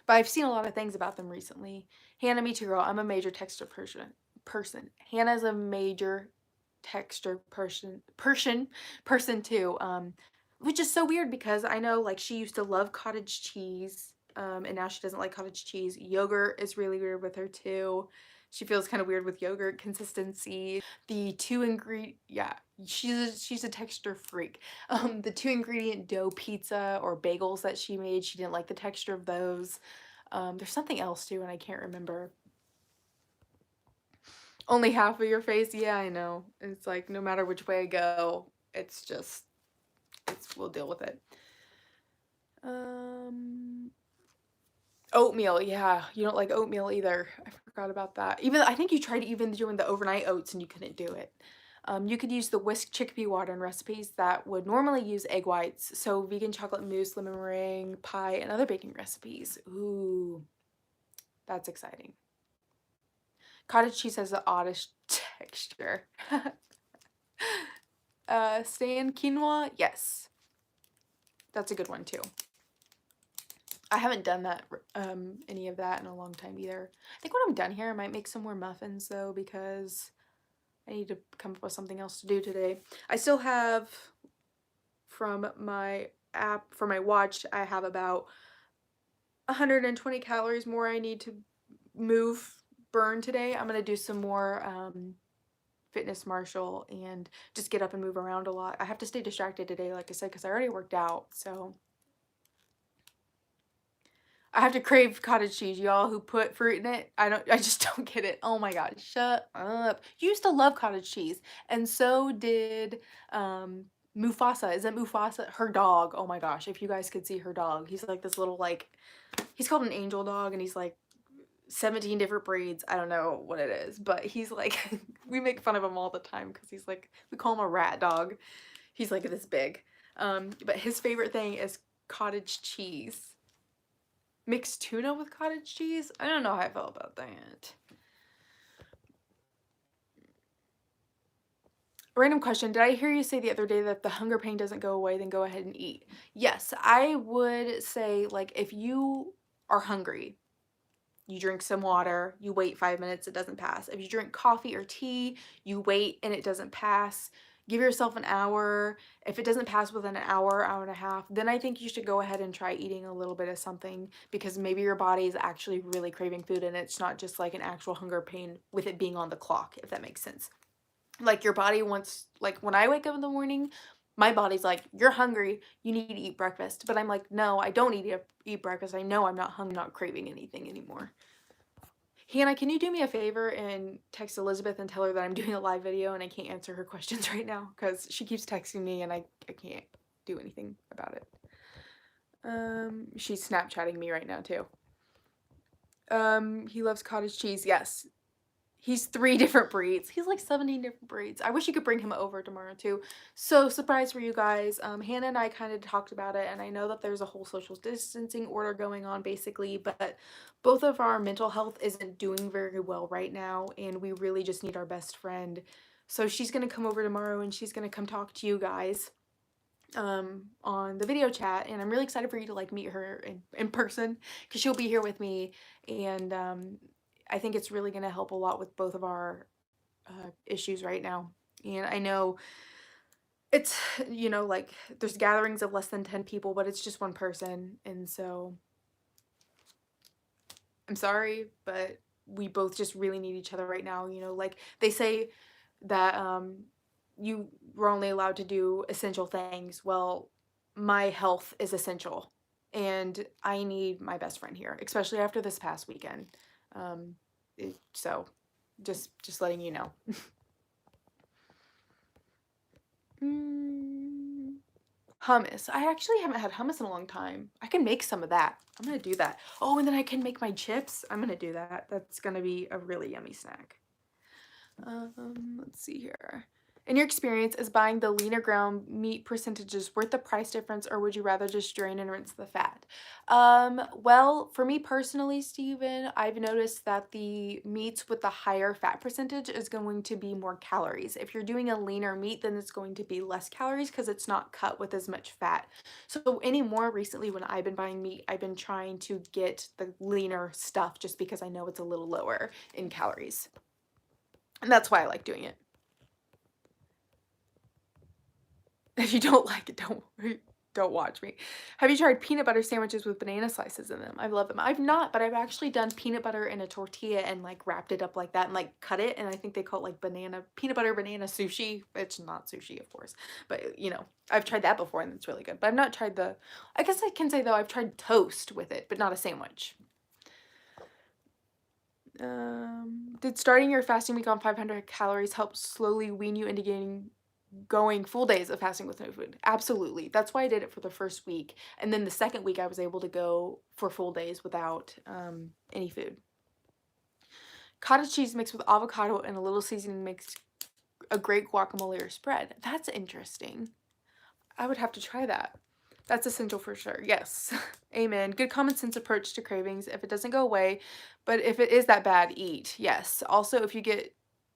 but I've seen a lot of things about them recently. Hannah, me too, girl. I'm a major texture person. Hannah's a major texture person too. Which is so weird because I know like she used to love cottage cheese, and now she doesn't like cottage cheese. Yogurt is really weird with her too. She feels kind of weird with yogurt consistency. The two ingredient, yeah, she's a texture freak. The 2 ingredient dough pizza or bagels that she made, she didn't like the texture of those. There's something else too, and I can't remember. Only half of your face? Yeah, I know. It's like no matter which way I go, it's just, we'll deal with it. Oatmeal, yeah. You don't like oatmeal either. I forgot about that. Even I think you tried even doing the overnight oats and you couldn't do it. You could use the whisk chickpea water in recipes that would normally use egg whites. So vegan chocolate mousse, lemon meringue, pie, and other baking recipes. Ooh, that's exciting. Cottage cheese has the oddest texture. Stan quinoa, yes. That's a good one too. I haven't done that, any of that in a long time either. I think when I'm done here, I might make some more muffins though, because I need to come up with something else to do today. I still have, from my app, for my watch, I have about 120 calories more I need to burn today. I'm gonna do some more Fitness Marshall and just get up and move around a lot. I have to stay distracted today, like I said, because I already worked out, so I have to crave cottage cheese, y'all who put fruit in it. I just don't get it. Oh my god, shut up. You used to love cottage cheese, and so did Mufasa. Is it Mufasa? Her dog. Oh my gosh, if you guys could see her dog. He's like this little, like, he's called an angel dog, and he's like 17 different breeds. I don't know what it is, but he's like, we make fun of him all the time because he's like, we call him a rat dog. He's like this big. But his favorite thing is cottage cheese. Mixed tuna with cottage cheese? I don't know how I feel about that. Random question. Did I hear you say the other day that if the hunger pain doesn't go away, then go ahead and eat? Yes, I would say, like, if you are hungry, you drink some water, you wait 5 minutes, it doesn't pass. If you drink coffee or tea, you wait and it doesn't pass. Give yourself an hour. If it doesn't pass within an hour, hour and a half, then I think you should go ahead and try eating a little bit of something, because maybe your body is actually really craving food and it's not just like an actual hunger pain with it being on the clock, if that makes sense. Like your body wants, like when I wake up in the morning, my body's like, you're hungry, you need to eat breakfast. But I'm like, no, I don't need to eat breakfast. I know I'm not hungry, not craving anything anymore. Hannah, can you do me a favor and text Elizabeth and tell her that I'm doing a live video and I can't answer her questions right now because she keeps texting me and I can't do anything about it. She's Snapchatting me right now too. He loves cottage cheese. Yes. He's 3 different breeds. He's like 17 different breeds. I wish you could bring him over tomorrow too. So, surprise for you guys. Hannah and I kind of talked about it, and I know that there's a whole social distancing order going on basically, but both of our mental health isn't doing very well right now, and we really just need our best friend. So she's gonna come over tomorrow and she's gonna come talk to you guys on the video chat, and I'm really excited for you to like meet her in person, because she'll be here with me, and I think it's really going to help a lot with both of our issues right now. And I know it's, you know, like there's gatherings of less than 10 people, but it's just one person, and so I'm sorry, but we both just really need each other right now. You know, like they say that you were only allowed to do essential things. Well, my health is essential, and I need my best friend here, especially after this past weekend. Um, so just letting you know. Mm, hummus. I actually haven't had hummus in a long time. I can make some of that. I'm gonna do that. Oh, and then I can make my chips. I'm gonna do that. That's gonna be a really yummy snack. Let's see here. In your experience, is buying the leaner ground meat percentages worth the price difference, or would you rather just drain and rinse the fat? Well, for me personally, Steven, I've noticed that the meats with the higher fat percentage is going to be more calories. If you're doing a leaner meat, then it's going to be less calories because it's not cut with as much fat. So anymore recently when I've been buying meat, I've been trying to get the leaner stuff just because I know it's a little lower in calories. And that's why I like doing it. If you don't like it, don't watch me. Have you tried peanut butter sandwiches with banana slices in them? I love them. I've not, but I've actually done peanut butter in a tortilla and like wrapped it up like that and like cut it, and I think they call it like peanut butter banana sushi. It's not sushi, of course, but you know, I've tried that before and it's really good. But I've not tried I guess I can say though I've tried toast with it, but not a sandwich. Did starting your fasting week on 500 calories help slowly wean you into going full days of fasting with no food? Absolutely. That's why I did it for the first week. And then the second week I was able to go for full days without any food. Cottage cheese mixed with avocado and a little seasoning makes a great guacamole or spread. That's interesting. I would have to try that. That's essential for sure. Yes. Amen. Good common sense approach to cravings. If it doesn't go away, but if it is that bad, eat. Yes. Also, if you get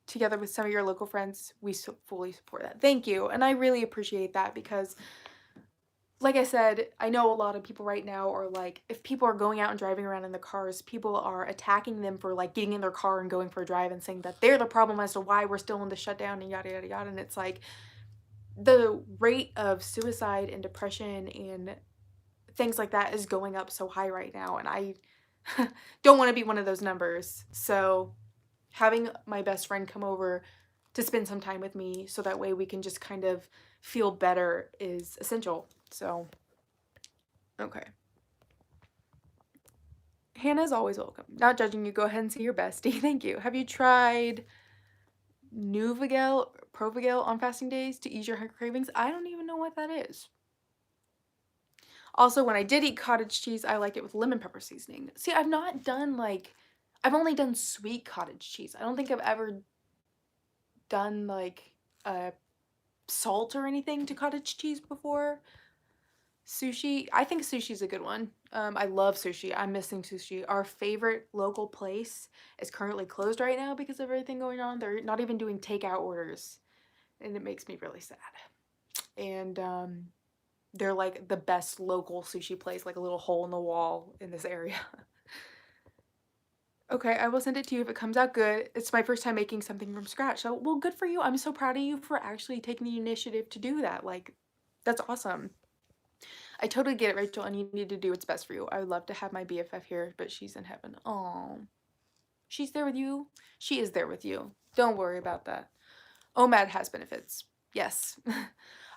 together with some of your local friends, we fully support that. Thank you. And I really appreciate that because, like I said, I know a lot of people right now are like, if people are going out and driving around in the cars, people are attacking them for like getting in their car and going for a drive and saying that they're the problem as to why we're still in the shutdown and yada, yada, yada. And it's like, the rate of suicide and depression and things like that is going up so high right now, and I don't want to be one of those numbers. So having my best friend come over to spend some time with me so that way we can just kind of feel better is essential. So, okay. Hannah's always welcome. Not judging you. Go ahead and see your bestie. Thank you. Have you tried Nuvigel, Provigel on fasting days to ease your cravings? I don't even know what that is. Also, when I did eat cottage cheese, I liked it with lemon pepper seasoning. See, I've not done like, I've only done sweet cottage cheese. I don't think I've ever done like a salt or anything to cottage cheese before. Sushi, I think sushi's a good one. I love sushi. I'm missing sushi. Our favorite local place is currently closed right now because of everything going on. They're not even doing takeout orders, and it makes me really sad. And they're like the best local sushi place, like a little hole in the wall in this area. Okay, I will send it to you if it comes out good. It's my first time making something from scratch. So, well, good for you. I'm so proud of you for actually taking the initiative to do that. Like, that's awesome. I totally get it, Rachel, and you need to do what's best for you. I would love to have my BFF here, but she's in heaven. Oh, she's there with you. She is there with you. Don't worry about that. OMAD has benefits. Yes.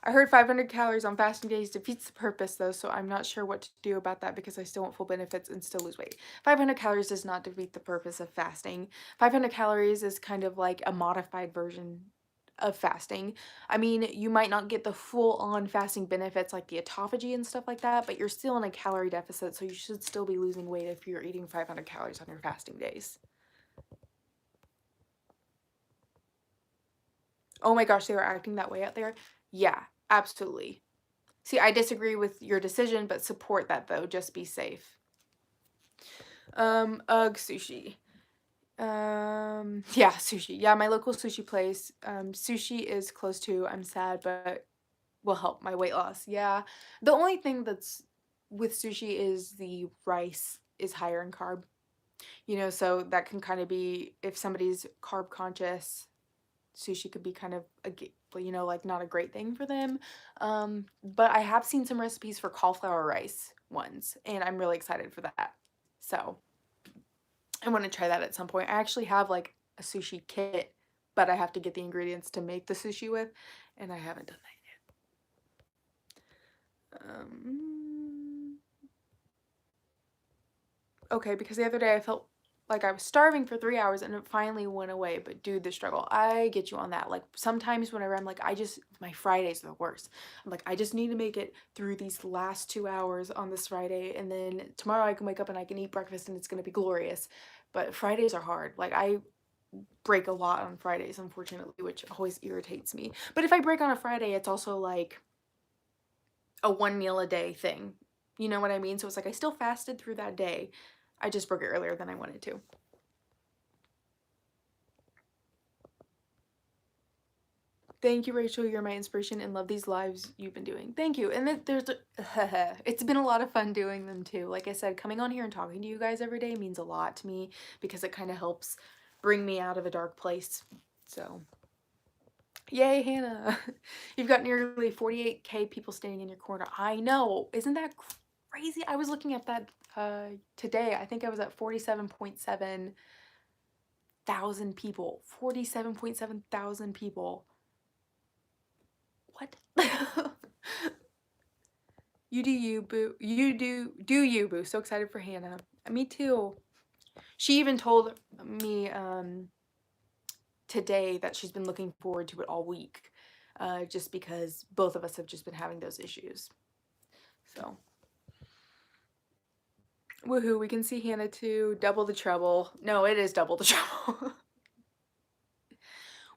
I heard 500 calories on fasting days defeats the purpose though, so I'm not sure what to do about that because I still want full benefits and still lose weight. 500 calories does not defeat the purpose of fasting. 500 calories is kind of like a modified version of fasting. I mean, you might not get the full-on fasting benefits like the autophagy and stuff like that, but you're still in a calorie deficit, so you should still be losing weight if you're eating 500 calories on your fasting days. Oh my gosh, they were acting that way out there? Yeah, absolutely. See, I disagree with your decision, but support that though. Just be safe. Ugh, sushi. Yeah, sushi. Yeah, my local sushi place. Sushi is close to, I'm sad, but will help my weight loss. Yeah. The only thing that's with sushi is the rice is higher in carb. You know, so that can kind of be, if somebody's carb conscious, sushi could be kind of you know, like not a great thing for them. But I have seen some recipes for cauliflower rice ones, and I'm really excited for that. So I want to try that at some point. I actually have like a sushi kit, but I have to get the ingredients to make the sushi with, and I haven't done Okay, because the other day I felt like I was starving for 3 hours and it finally went away. But dude, the struggle. I get you on that. Like sometimes whenever I'm like, my Fridays are the worst. I'm like, I just need to make it through these last 2 hours on this Friday. And then tomorrow I can wake up and I can eat breakfast and it's going to be glorious. But Fridays are hard. Like I break a lot on Fridays, unfortunately, which always irritates me. But if I break on a Friday, it's also like a 1 meal a day thing. You know what I mean? So it's like I still fasted through that day. I just broke it earlier than I wanted to. Thank you, Rachel. You're my inspiration and love these lives you've been doing. Thank you. And it's been a lot of fun doing them too. Like I said, coming on here and talking to you guys every day means a lot to me because it kind of helps bring me out of a dark place. So, yay, Hannah. You've got nearly 48K people standing in your corner. I know. Isn't that crazy? I was looking at that today. I think I was at 47.7 thousand people. 47.7 thousand people. What? You do you, boo. You do you, boo. So excited for Hannah. Me too. She even told me today that she's been looking forward to it all week. Just because both of us have just been having those issues. So, woohoo, we can see Hannah too. Double the trouble. No, it is double the trouble.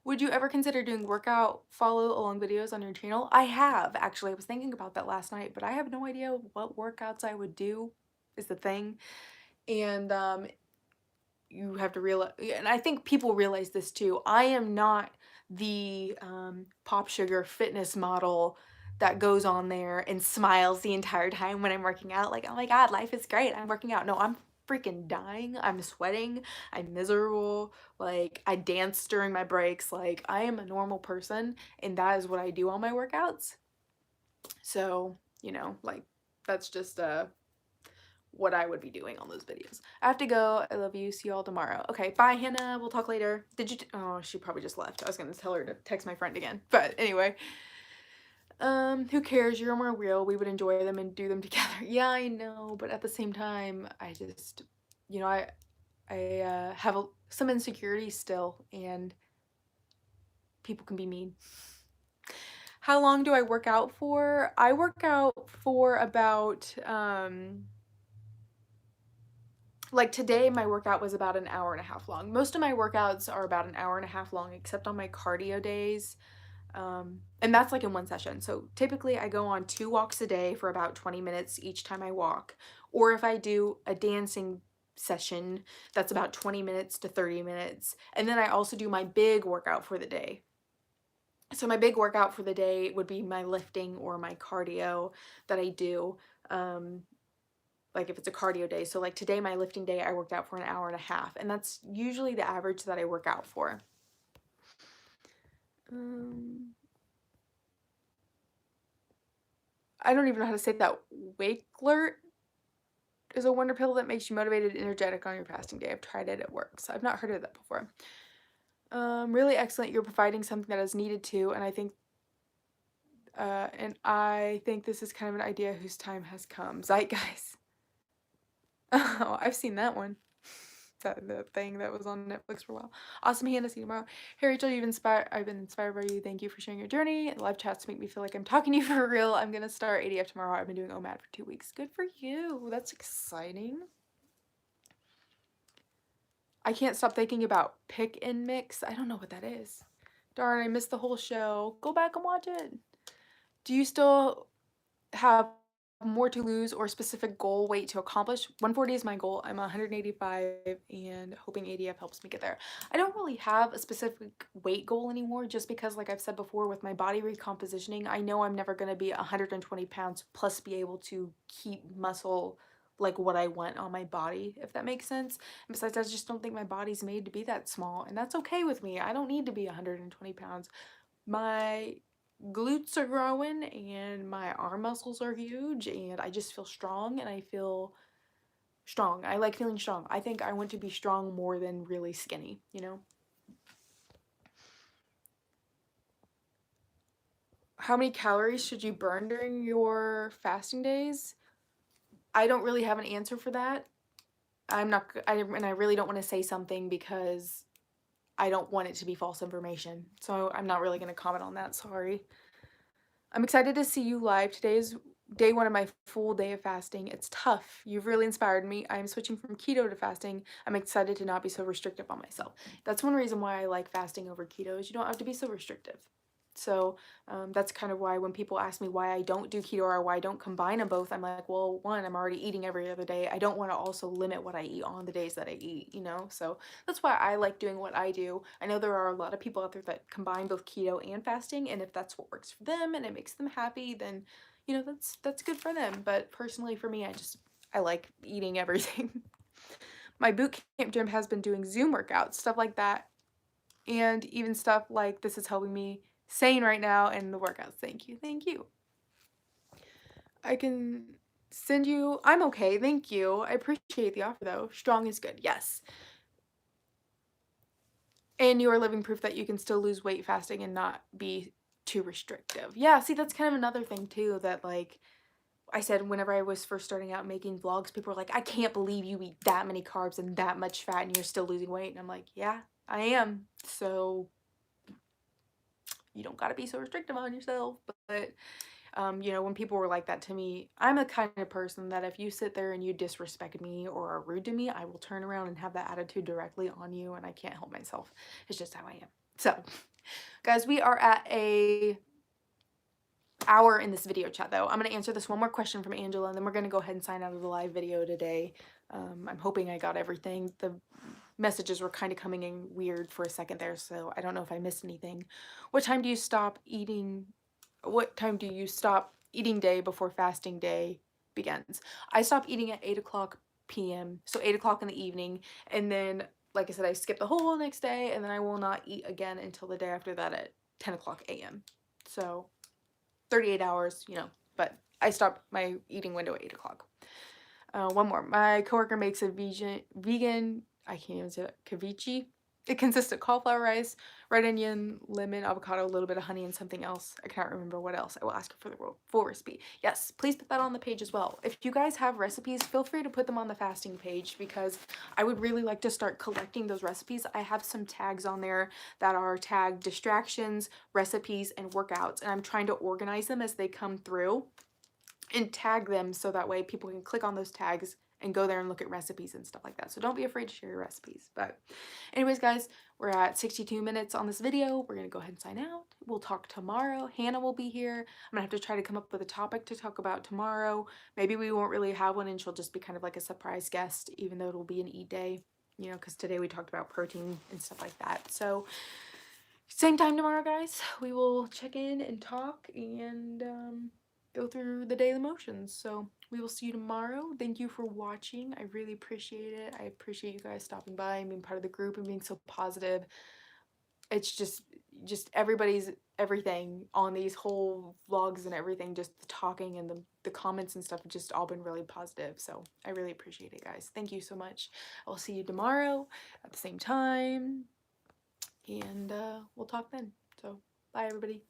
Would you ever consider doing workout follow along videos on your channel? I have, actually. I was thinking about that last night, but I have no idea what workouts I would do is the thing. And you have to realize, and I think people realize this too. I am not the Pop Sugar fitness model that goes on there and smiles the entire time when I'm working out. Like, oh my God, life is great. I'm working out. No, I'm freaking dying. I'm sweating. I'm miserable. Like, I dance during my breaks. Like, I am a normal person, and that is what I do on my workouts. So, you know, like, that's just what I would be doing on those videos. I have to go. I love you. See you all tomorrow. Okay, bye, Hannah. We'll talk later. Did you? Oh, she probably just left. I was gonna tell her to text my friend again. But anyway, who cares? You're more real. We would enjoy them and do them together. Yeah, I know. But at the same time, I just, you know, I have some insecurities still, and people can be mean. How long do I work out for? I work out for about like today my workout was about an hour and a half long. Most of my workouts are about an hour and a half long except on my cardio days. And that's like in one session. So typically I go on 2 walks a day for about 20 minutes each time I walk. Or if I do a dancing session, that's about 20 minutes to 30 minutes. And then I also do my big workout for the day. So my big workout for the day would be my lifting or my cardio that I do. Like if it's a cardio day. So like today, my lifting day, I worked out for an hour and a half. And that's usually the average that I work out for. I don't even know how to say that. Wakelert is a wonder pill that makes you motivated and energetic on your fasting day. I've tried it. It works. I've not heard of that before. Really excellent. You're providing something that is needed too. And I think this is kind of an idea whose time has come. Zeitgeist. Oh, I've seen that one. The thing that was on Netflix for a while. Awesome, Hannah. See you tomorrow. Hey, Rachel, I've been inspired by you. Thank you for sharing your journey. Live chats make me feel like I'm talking to you for real. I'm gonna start ADF tomorrow. I've been doing OMAD for 2 weeks. Good for you. That's exciting. I can't stop thinking about Pick and Mix. I don't know what that is. Darn, I missed the whole show. Go back and watch it. Do you still have more to lose or specific goal weight to accomplish? 140 is my goal. I'm 185 and hoping ADF helps me get there. I don't really have a specific weight goal anymore just because, like I've said before, with my body recompositioning, I know I'm never going to be 120 pounds plus be able to keep muscle like what I want on my body, if that makes sense. And besides, I just don't think my body's made to be that small, and that's okay with me. I don't need to be 120 pounds. My glutes are growing and my arm muscles are huge and I just feel strong and I feel strong. I like feeling strong. I think I want to be strong more than really skinny, you know? how many calories should you burn during your fasting days? I don't really have an answer for that. And I really don't want to say something because I don't want it to be false information. So I'm not really going to comment on that. Sorry. I'm excited to see you live. Today is day one of my full day of fasting. It's tough. You've really inspired me. I'm switching from keto to fasting. I'm excited to not be so restrictive on myself. That's one reason why I like fasting over keto is you don't have to be so restrictive. So that's kind of why when people ask me why I don't do keto or why I don't combine them both, I'm like, well, one, I'm already eating every other day. I don't want to also limit what I eat on the days that I eat, you know? So that's why I like doing what I do. I know there are a lot of people out there that combine both keto and fasting, and if that's what works for them and it makes them happy, then, you know, that's good for them. But personally for me, I like eating everything. My boot camp gym has been doing Zoom workouts, stuff like that, and even stuff like this is helping me sane right now and the workouts. Thank you. Thank you. I can send you. I'm okay. Thank you. I appreciate the offer though. Strong is good. Yes. And you are living proof that you can still lose weight fasting and not be too restrictive. Yeah, see, that's kind of another thing too that like I said whenever I was first starting out making vlogs, people were like, I can't believe you eat that many carbs and that much fat and you're still losing weight. And I'm like, yeah, I am. So you don't got to be so restrictive on yourself. But you know, when people were like that to me, I'm the kind of person that if you sit there and you disrespect me or are rude to me, I will turn around and have that attitude directly on you, and I can't help myself. It's just how I am. So, guys, we are at a hour in this video chat though. I'm going to answer this one more question from Angela, and then we're going to go ahead and sign out of the live video today. I'm hoping I got everything. The messages were kind of coming in weird for a second there, so I don't know if I missed anything. What time do you stop eating? What time do you stop eating day before fasting day begins? I stop eating at 8 o'clock p.m., so 8 o'clock in the evening, and then, like I said, I skip the whole next day, and then I will not eat again until the day after that at 10 o'clock a.m. So 38 hours, you know, but I stop my eating window at 8 o'clock. One more. My coworker makes a vegan, I can't even say that, ceviche. It consists of cauliflower rice, red onion, lemon, avocado, a little bit of honey, and something else. I can't remember what else. I will ask her for the full recipe. Yes, please put that on the page as well. If you guys have recipes, feel free to put them on the fasting page because I would really like to start collecting those recipes. I have some tags on there that are tagged distractions, recipes, and workouts, and I'm trying to organize them as they come through and tag them so that way people can click on those tags and go there and look at recipes and stuff like that. So don't be afraid to share your recipes. But anyways, guys, we're at 62 minutes on this video. We're going to go ahead and sign out. We'll talk tomorrow. Hannah will be here. I'm going to have to try to come up with a topic to talk about tomorrow. Maybe we won't really have one and she'll just be kind of like a surprise guest, even though it'll be an eat day, you know, because today we talked about protein and stuff like that. So same time tomorrow, guys. We will check in and talk and go through the daily motions. So we will see you tomorrow. Thank you for watching. I really appreciate it. I appreciate you guys stopping by and being part of the group and being so positive. It's just everybody's everything on these whole vlogs and everything, just the talking and the comments and stuff have just all been really positive. So I really appreciate it, guys. Thank you so much. I'll see you tomorrow at the same time, and we'll talk then. So bye, everybody.